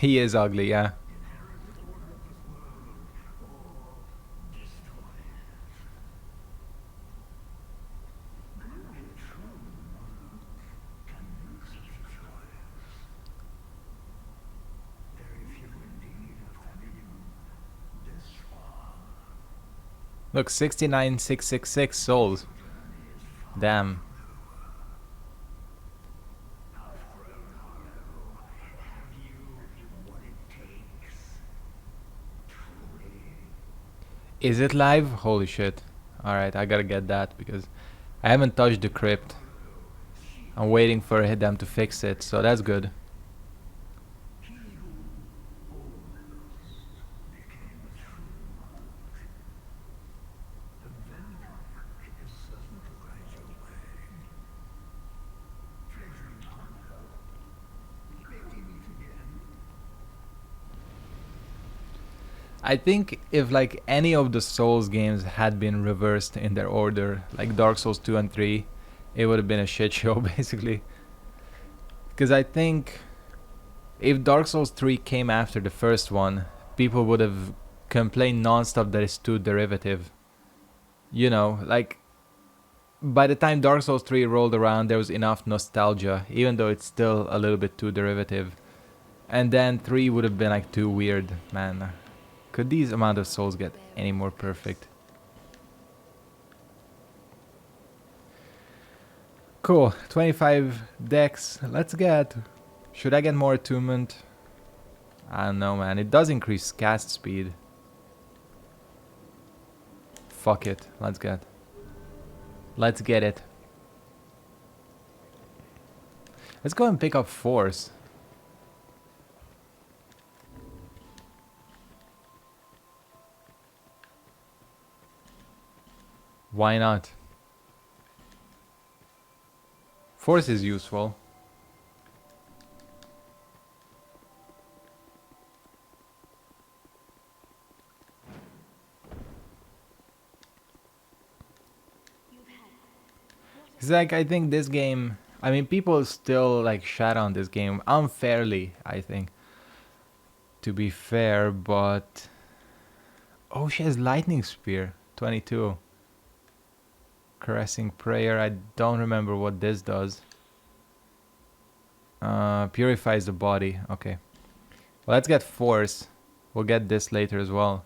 He is ugly, yeah. Look, 69,666 souls. Damn. Is it live? Holy shit. Alright, I gotta get that because I haven't touched the crypt. I'm waiting for them to fix it, so that's good. I think if like any of the Souls games had been reversed in their order, like Dark Souls 2 and 3, it would have been a shit show basically. Because I think if Dark Souls 3 came after the first one, people would have complained non-stop that it's too derivative. You know, like by the time Dark Souls 3 rolled around, there was enough nostalgia, even though it's still a little bit too derivative. And then 3 would have been like too weird, man. Could these amount of souls get any more perfect? Cool, 25 decks. Let's get... Should I get more attunement? I don't know, man. It does increase cast speed. Fuck it. Let's get it. Let's go and pick up Force. Why not? Force is useful. It's like, I think this game... I mean, people still like shat on this game unfairly, I think. to be fair, but... Oh, she has lightning spear. 22. Caressing prayer. I don't remember what this does. Purifies the body. Okay. Well, let's get force. We'll get this later as well.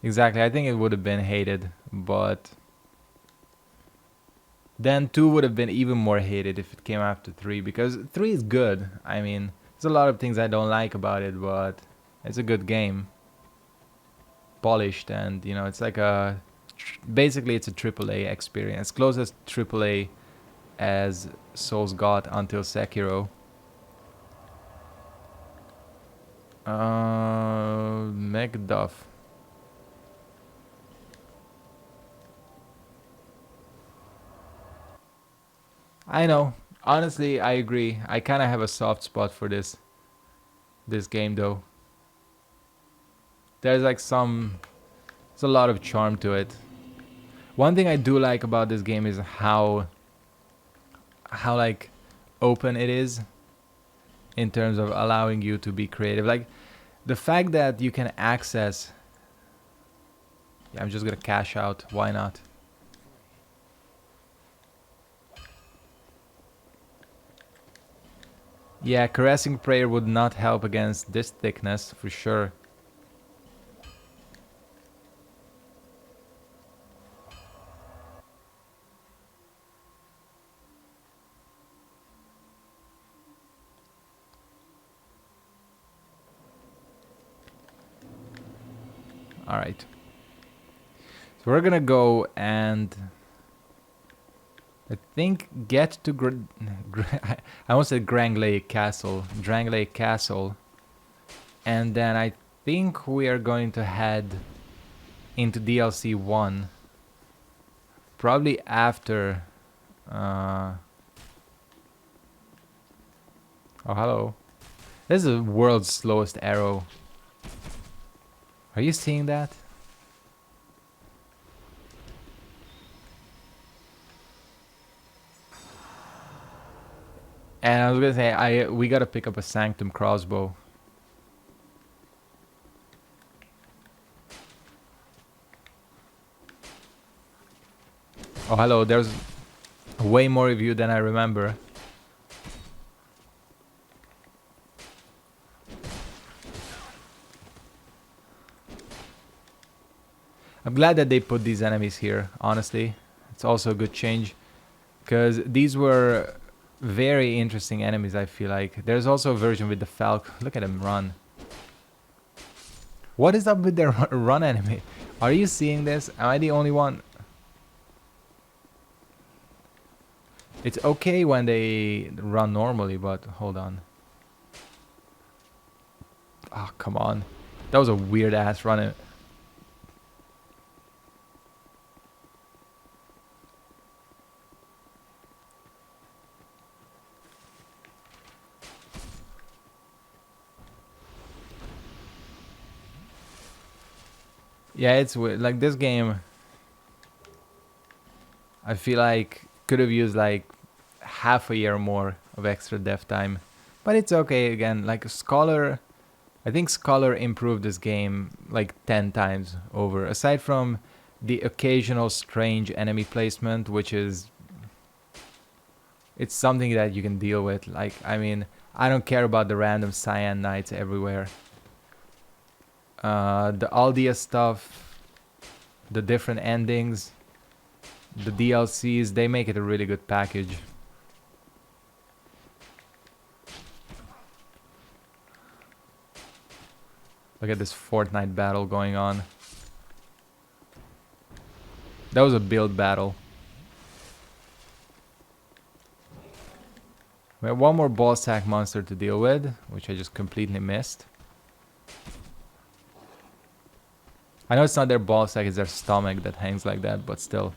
Exactly. I think it would have been hated, but... Then 2 would have been even more hated if it came after 3, because 3 is good. I mean, there's a lot of things I don't like about it, but it's a good game. Polished, and you know, it's like a... Basically, it's a AAA experience. Closest AAA as Souls got until Sekiro. Macduff. I know. Honestly, I agree. I kind of have a soft spot for this game, though. There's like there's a lot of charm to it. One thing I do like about this game is how like open it is in terms of allowing you to be creative. Like the fact that you can access... Yeah, I'm just gonna cash out. Why not? Yeah, caressing prayer would not help against this thickness for sure. Alright. So we're gonna go and... I think get to I almost said Drangley Castle. And then I think we are going to head into DLC 1. Probably after... Oh, hello. This is the world's slowest arrow. Are you seeing that? And I was gonna say, we gotta pick up a Sanctum crossbow. Oh, hello, there's way more of you than I remember. I'm glad that they put these enemies here, honestly. It's also a good change. Because these were very interesting enemies, I feel like. There's also a version with the Falcon. Look at him run. What is up with their run enemy? Are you seeing this? Am I the only one? It's okay when they run normally, but hold on. Oh, come on. That was a weird ass run. Yeah, it's weird. Like this game, I feel like could have used like half a year more of extra dev time. But it's okay again. Like Scholar, I think Scholar improved this game like 10 times over. Aside from the occasional strange enemy placement, which is... It's something that you can deal with. Like, I mean, I don't care about the random cyan knights everywhere. The Aldia stuff, the different endings, the DLCs, they make it a really good package. Look at this Fortnite battle going on. That was a build battle. We have one more ball sack monster to deal with, which I just completely missed. I know it's not their ball sack, it's their stomach that hangs like that, but still.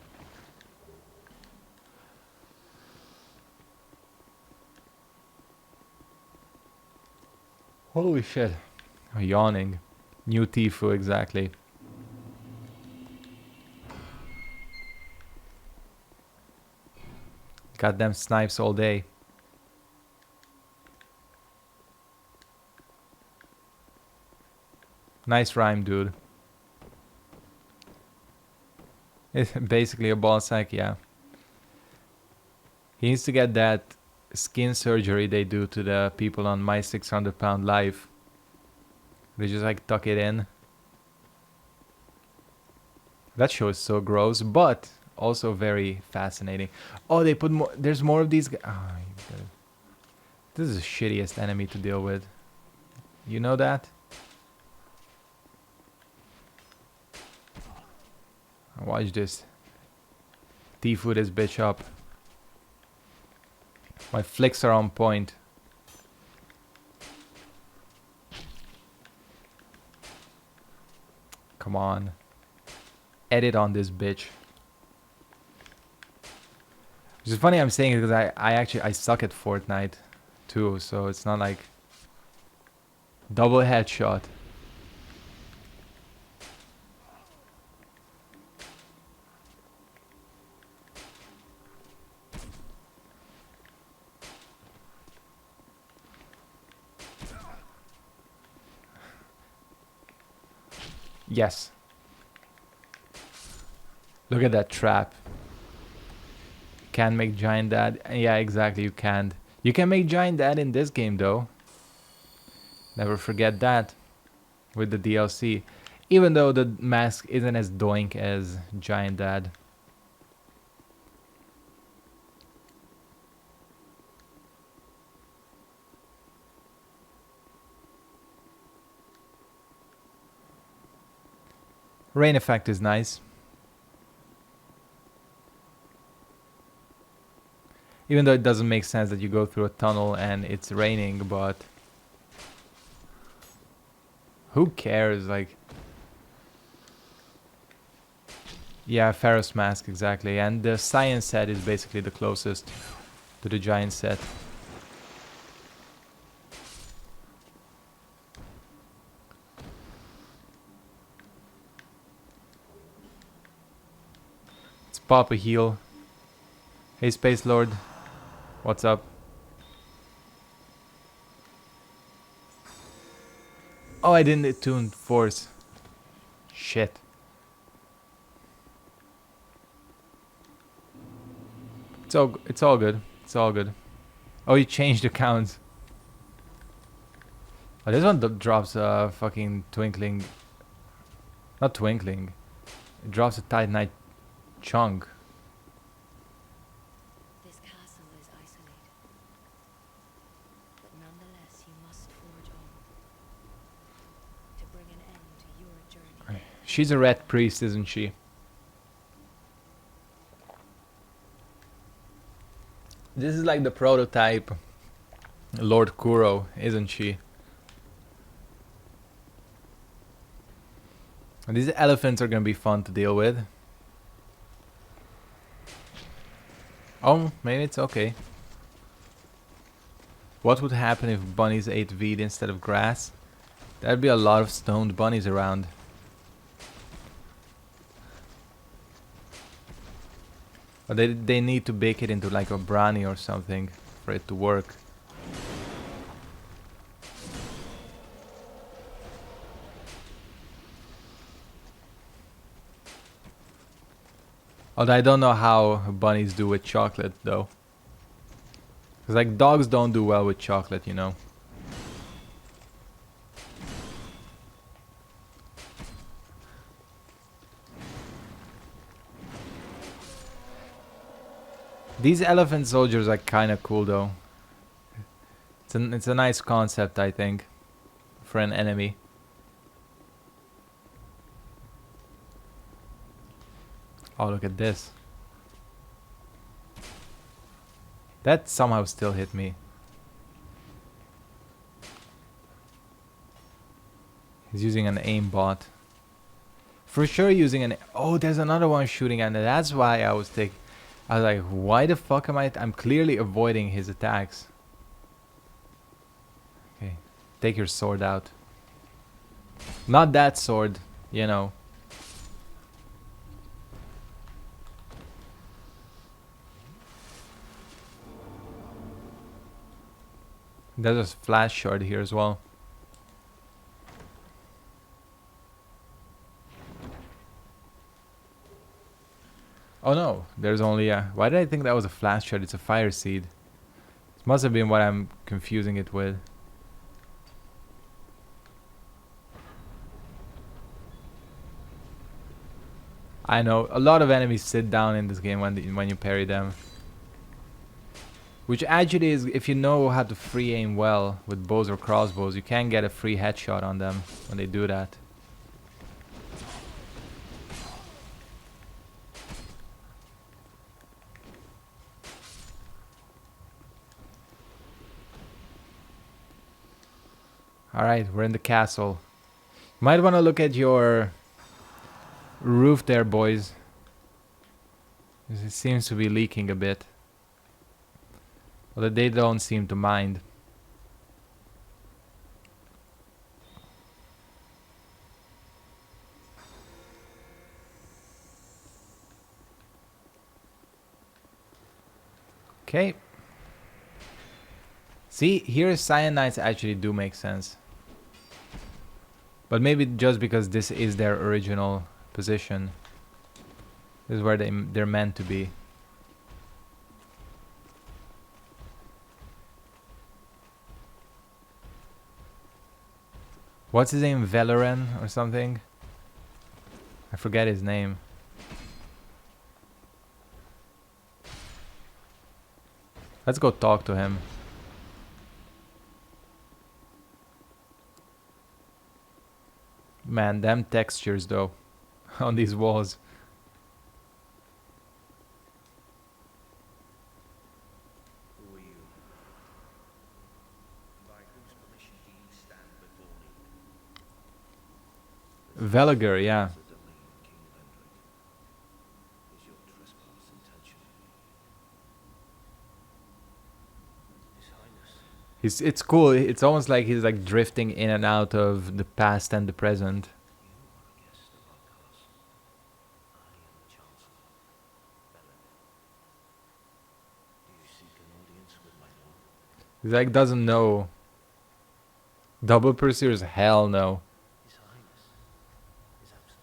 Holy shit. I'm yawning. New Tifu, exactly. Goddamn snipes all day. Nice rhyme, dude. It's basically a ball sack, yeah. He needs to get that skin surgery they do to the people on My 600 Pound Life. They just like tuck it in. That show is so gross, but also very fascinating. Oh, they put more. There's more of these. Oh, this is the shittiest enemy to deal with. You know that? Watch this. Tifu this bitch up. My flicks are on point. Come on. Edit on this bitch. Which is funny I'm saying it because I actually suck at Fortnite too, so it's not like double headshot. Yes. Look at that trap. Can't make giant dad. Yeah, exactly, you can't. You can make giant dad in this game though. Never forget that. With the DLC. Even though the mask isn't as doink as giant dad. Rain effect is nice. Even though it doesn't make sense that you go through a tunnel and it's raining, but who cares? Like, yeah, Pharaoh's mask, exactly. And the science set is basically the closest to the giant set. Let's pop a heal. Hey, Space Lord. What's up? Oh, I didn't attune force. Shit. It's all good. It's all good. Oh, you changed the counts. Oh, this one drops a fucking twinkling. Not twinkling. It drops a titanite chunk. This castle is isolated, but nonetheless you must forge on to bring an end to your journey. She's a red priest, isn't she? This is like the prototype Lord Kuro, isn't she? And these elephants are gonna be fun to deal with. Oh, maybe it's okay. What would happen if bunnies ate weed instead of grass? There'd be a lot of stoned bunnies around. But they need to bake it into like a brownie or something for it to work. Although I don't know how bunnies do with chocolate though. Cause like dogs don't do well with chocolate, you know. These elephant soldiers are kind of cool though. It's a nice concept, I think, for an enemy. Oh, look at this. That somehow still hit me. He's using an aimbot. For sure using an... Oh, there's another one shooting at it. That's why I was like, why the fuck am I... I'm clearly avoiding his attacks. Okay. Take your sword out. Not that sword, you know. There's a flash shard here as well. Oh no, there's only a... Why did I think that was a flash shot? It's a fire seed. This must have been what I'm confusing it with. I know, a lot of enemies sit down in this game when you parry them. Which actually is, if you know how to free aim well with bows or crossbows, you can get a free headshot on them when they do that. Alright, we're in the castle. Might want to look at your roof there, boys. It seems to be leaking a bit. Although they don't seem to mind. Okay. See, here cyanides actually do make sense. But maybe just because this is their original position. This is where they're meant to be. What's his name? Valoran or something? I forget his name. Let's go talk to him. Man, them textures though on these walls. Who are you? By whose permission do you stand before me? Velager, yeah. The domain, King Vendrick. Is your trespass intentional? His Highness, It's cool. It's almost like he's like drifting in and out of the past and the present. you are a guest of our castle. I am the Chancellor, Belek. Do you seek an audience with my lord? He like doesn't know. Double pursuers, hell no. His Highness is absent.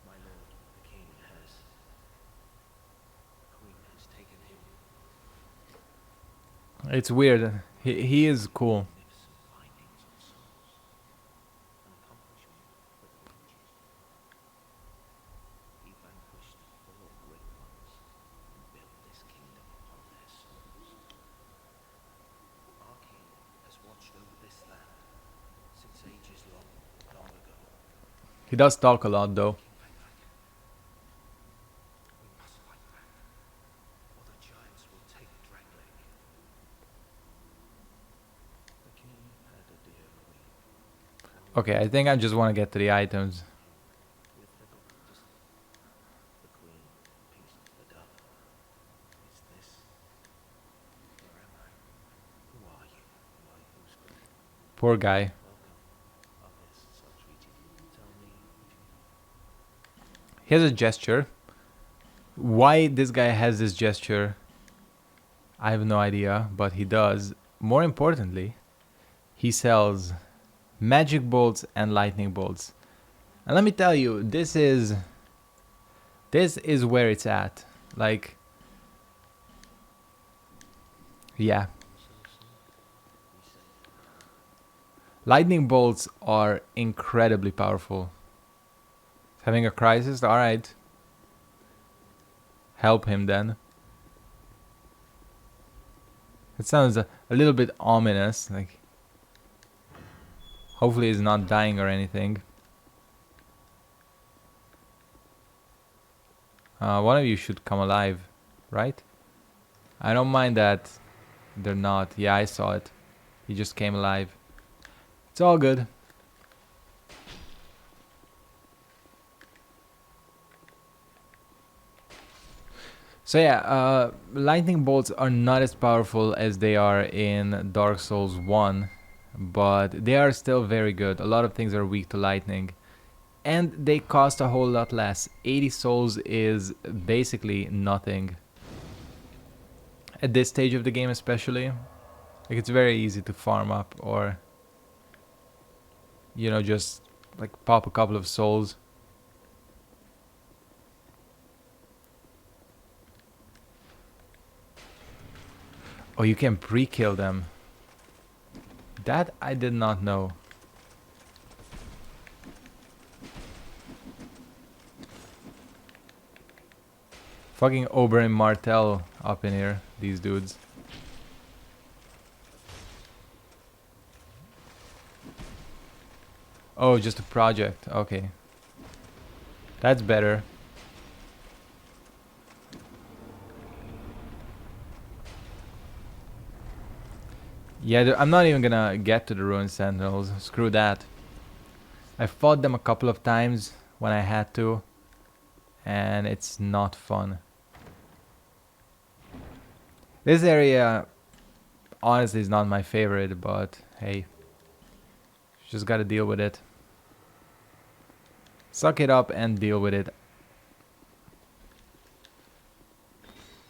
My lord, the king has... The queen has taken him. It's weird. He is cool. Magnificent findings on souls. An accomplishment that reaches. He vanquished 4 great ones and built this kingdom upon their souls. Our king has watched over this land since ages long, long ago. He does talk a lot though. King Vendrick, we must fight back, or the giants will take Drangleic. The king had a dear queen. Okay, I think I just want to get to the items. With the gods, the queen pieced the dove. Is this? Where am I? Who are you? By whose permission? Poor guy. Welcome. Our guests are treated. Tell me if you know. He has a gesture. Why this guy has this gesture, I have no idea, but he does. More importantly, he sells magic bolts and lightning bolts. And let me tell you, this is where it's at. Like, yeah. Lightning bolts are incredibly powerful. Having a crisis? Alright. Help him then. It sounds a little bit ominous. Like, hopefully he's not dying or anything. One of you should come alive, right? I don't mind that they're not. Yeah, I saw it. He just came alive. It's all good. So yeah, lightning bolts are not as powerful as they are in Dark Souls 1, but they are still very good. A lot of things are weak to lightning. And they cost a whole lot less. 80 souls is basically nothing. At this stage of the game especially. Like, it's very easy to farm up or, you know, just like pop a couple of souls. Oh, you can pre-kill them. That I did not know. Fucking Oberyn Martell up in here, these dudes. Oh, just a project. Okay. That's better. Yeah, I'm not even gonna get to the Ruined Sentinels. Screw that. I fought them a couple of times when I had to, and it's not fun. This area, honestly, is not my favorite, but hey, just gotta deal with it. Suck it up and deal with it.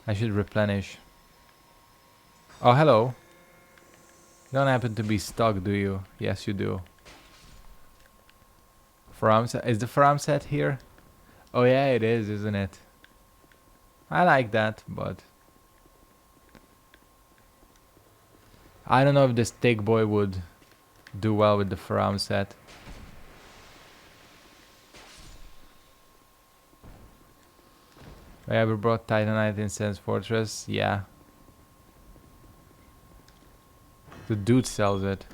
I should replenish. Oh, hello. You don't happen to be stuck, do you? Yes, you do. Faram set. Is the Faram set here? Oh yeah, it is, isn't it? I like that, but I don't know if this Stick Boy would do well with the Faram set. I ever brought Titanite in Sense Fortress? Yeah. The dude sells it.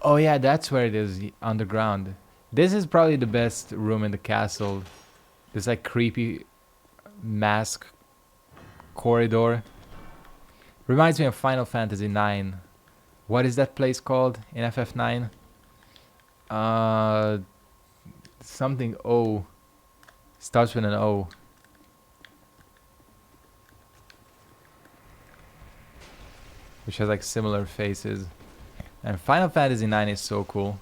Oh yeah, that's where it is, underground. This is probably the best room in the castle. This like creepy mask corridor. Reminds me of Final Fantasy IX. What is that place called in FF9? Something O. Starts with an O. Which has like similar faces. And Final Fantasy IX is so cool.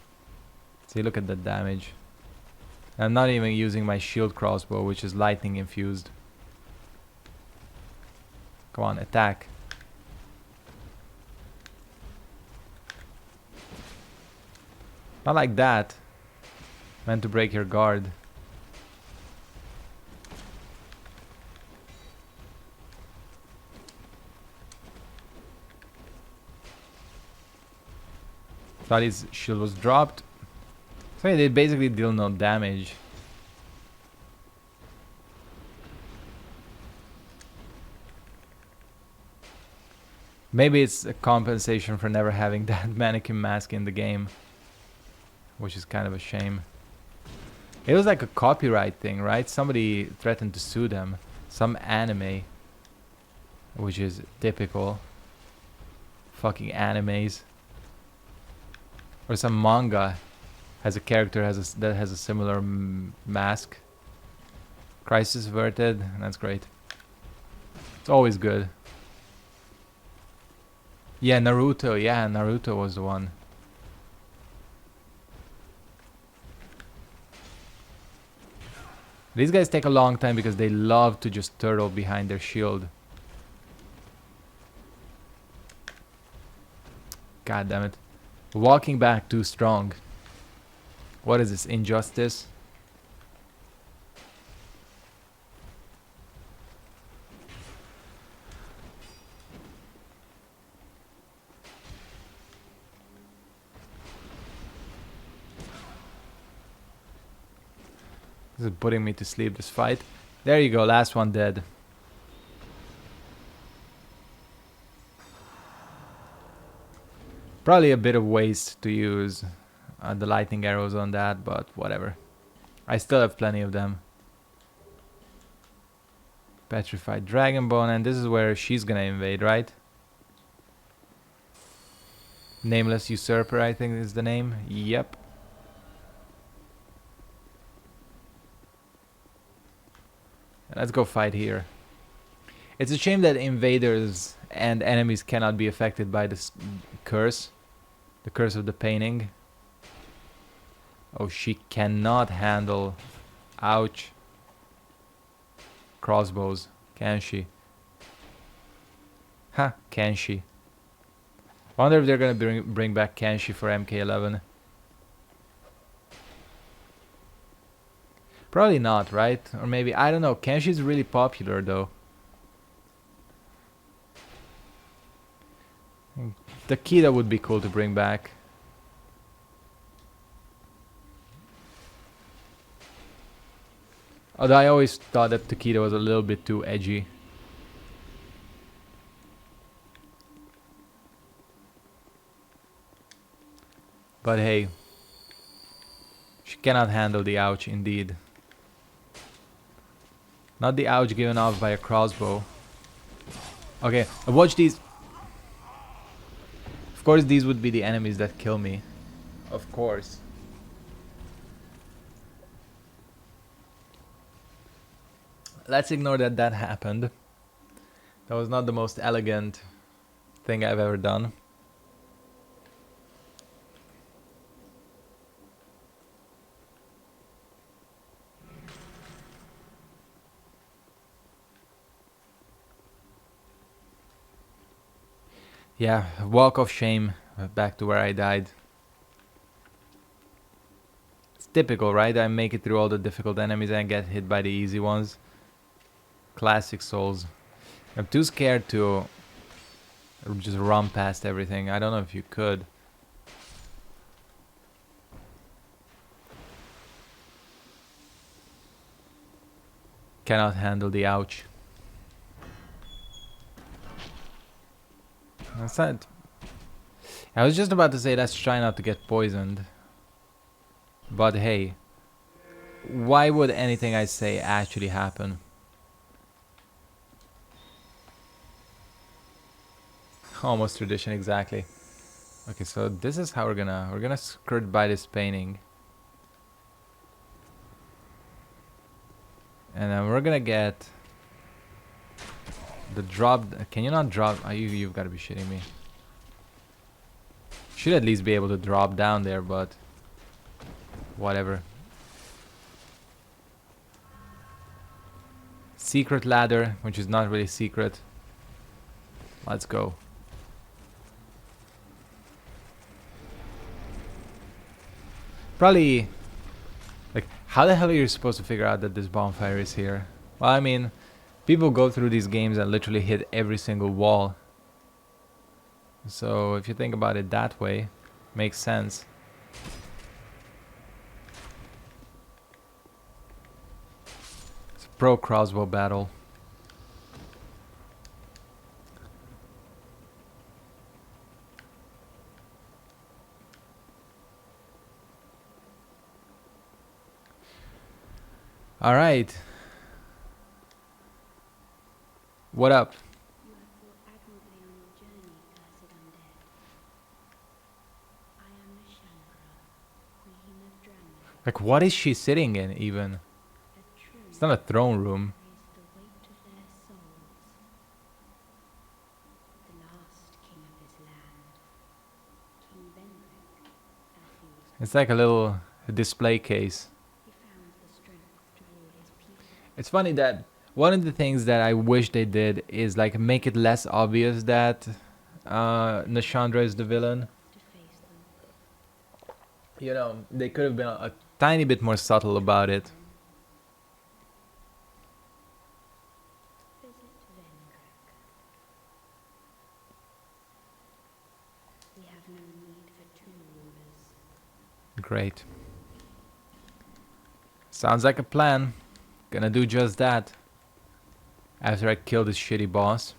See, look at the damage. I'm not even using my shield crossbow, which is lightning infused. Come on, attack. Not like that. Meant to break your guard. Thought his shield was dropped. So yeah, they basically deal no damage. Maybe it's a compensation for never having that mannequin mask in the game. Which is kind of a shame. It was like a copyright thing, right? Somebody threatened to sue them. Some anime. Which is typical. Fucking animes. Or some manga has a character that has a similar mask. Crisis averted. That's great. It's always good. Yeah, Naruto. Yeah, Naruto was the one. These guys take a long time because they love to just turtle behind their shield. God damn it. Walking back too strong. What is this? Injustice? This is putting me to sleep, this fight. There you go, last one dead. Probably a bit of waste to use the lightning arrows on that, but whatever. I still have plenty of them. Petrified Dragonbone, and this is where she's gonna invade, right? Nameless Usurper, I think is the name. Yep. Let's go fight here. It's a shame that invaders and enemies cannot be affected by this curse. The curse of the painting. Oh, she cannot handle... Ouch. Crossbows. Can she? Huh, can she? Wonder if they're gonna bring back Kenshi for MK11. Probably not, right? Or maybe, I don't know. Kenshi's really popular though. The Kita would be cool to bring back. Although I always thought that Taquito was a little bit too edgy. But hey, she cannot handle the ouch indeed. Not the ouch given off by a crossbow. Okay, watch these. Of course these would be the enemies that kill me. Of course. Let's ignore that that happened. That was not the most elegant thing I've ever done. Yeah, walk of shame back to where I died. It's typical, right? I make it through all the difficult enemies and get hit by the easy ones. Classic Souls. I'm too scared to just run past everything. I don't know if you could. Cannot handle the ouch. That's not. I was just about to say let's try not to get poisoned. But hey, why would anything I say actually happen? Almost tradition, exactly. Okay, so this is how we're gonna skirt by this painting. And then we're gonna get the drop. Can you not drop? You've got to be shitting me. Should at least be able to drop down there, but whatever. Secret ladder, which is not really secret. Let's go. Probably, like, how the hell are you supposed to figure out that this bonfire is here? Well, I mean, people go through these games and literally hit every single wall. So if you think about it that way, makes sense. It's a pro crossbow battle. All right. What up? You have fought admirably on your journey, cursed undead. I am Nishandra, queen of Drangleic. Like, what is she sitting in even? A throne It's not a throne room. carries the weight of their souls. The last king of this land, King Benric, as he was It's like a little display case. he found the strength to rule his people. It's funny that one of the things that I wish they did is like make it less obvious that Nashandra is the villain. To face them. You know, they could have been a tiny bit more subtle about it. Visit Vendrick. We have no need for two rulers. Great. Sounds like a plan. Gonna do just that. After I kill this shitty boss.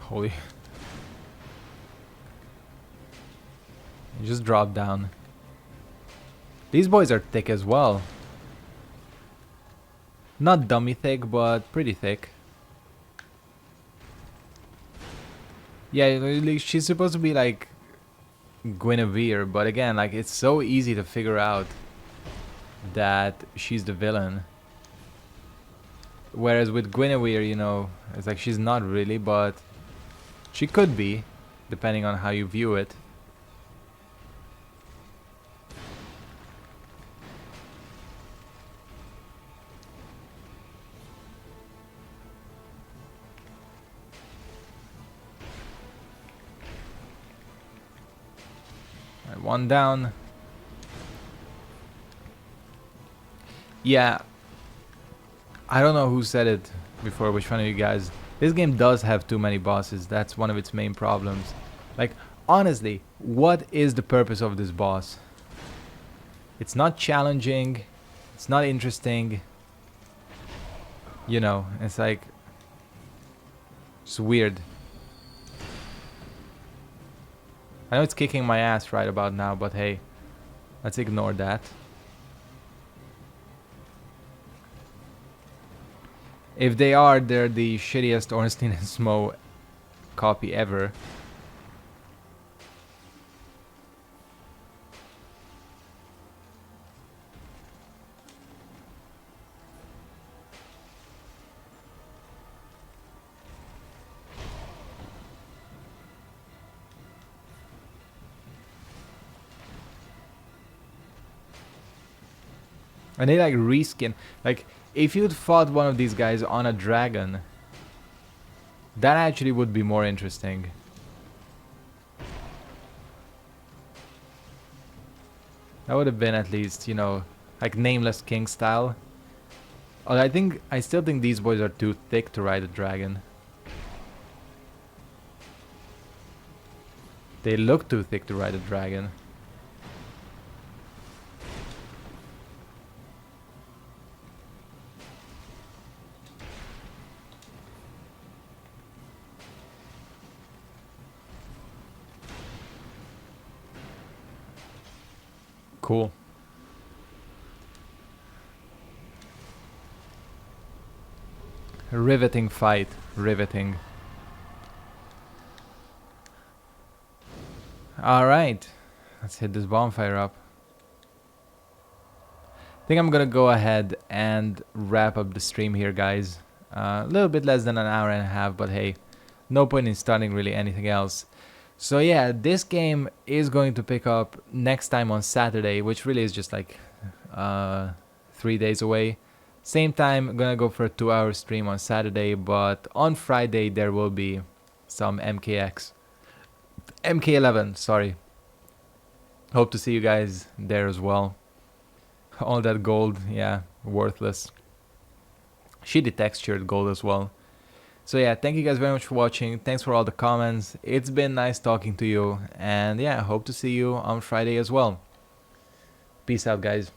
Holy. You just drop down. These boys are thick as well. Not dummy thick, but pretty thick. Yeah, like, she's supposed to be like Guinevere, but again, like, it's so easy to figure out that she's the villain. Whereas with Guinevere, you know, it's like she's not really, but she could be, depending on how you view it. Alright, one down. Yeah, I don't know who said it before, which one of you guys. This game does have too many bosses. That's one of its main problems. Like, honestly, what is the purpose of this boss? It's not challenging. It's not interesting. You know, it's like... It's weird. I know it's kicking my ass right about now, but hey, let's ignore that. If they are, they're the shittiest Ornstein and Smo copy ever. And they like reskin. Like, if you'd fought one of these guys on a dragon, that actually would be more interesting. That would have been at least, you know, like Nameless King style. Although I still think these boys are too thick to ride a dragon. They look too thick to ride a dragon. Cool. Riveting fight. Riveting. Alright. Let's hit this bonfire up. I think I'm gonna go ahead and wrap up the stream here, guys. A little bit less than an hour and a half, but hey, no point in starting really anything else. So yeah, this game is going to pick up next time on Saturday, which really is just like 3 days away. Same time, I'm gonna go for a 2-hour stream on Saturday, but on Friday there will be some MK11, sorry. Hope to see you guys there as well. All that gold, yeah, worthless. Shitty textured gold as well. So yeah, thank you guys very much for watching. Thanks for all the comments. It's been nice talking to you. And yeah, I hope to see you on Friday as well. Peace out, guys.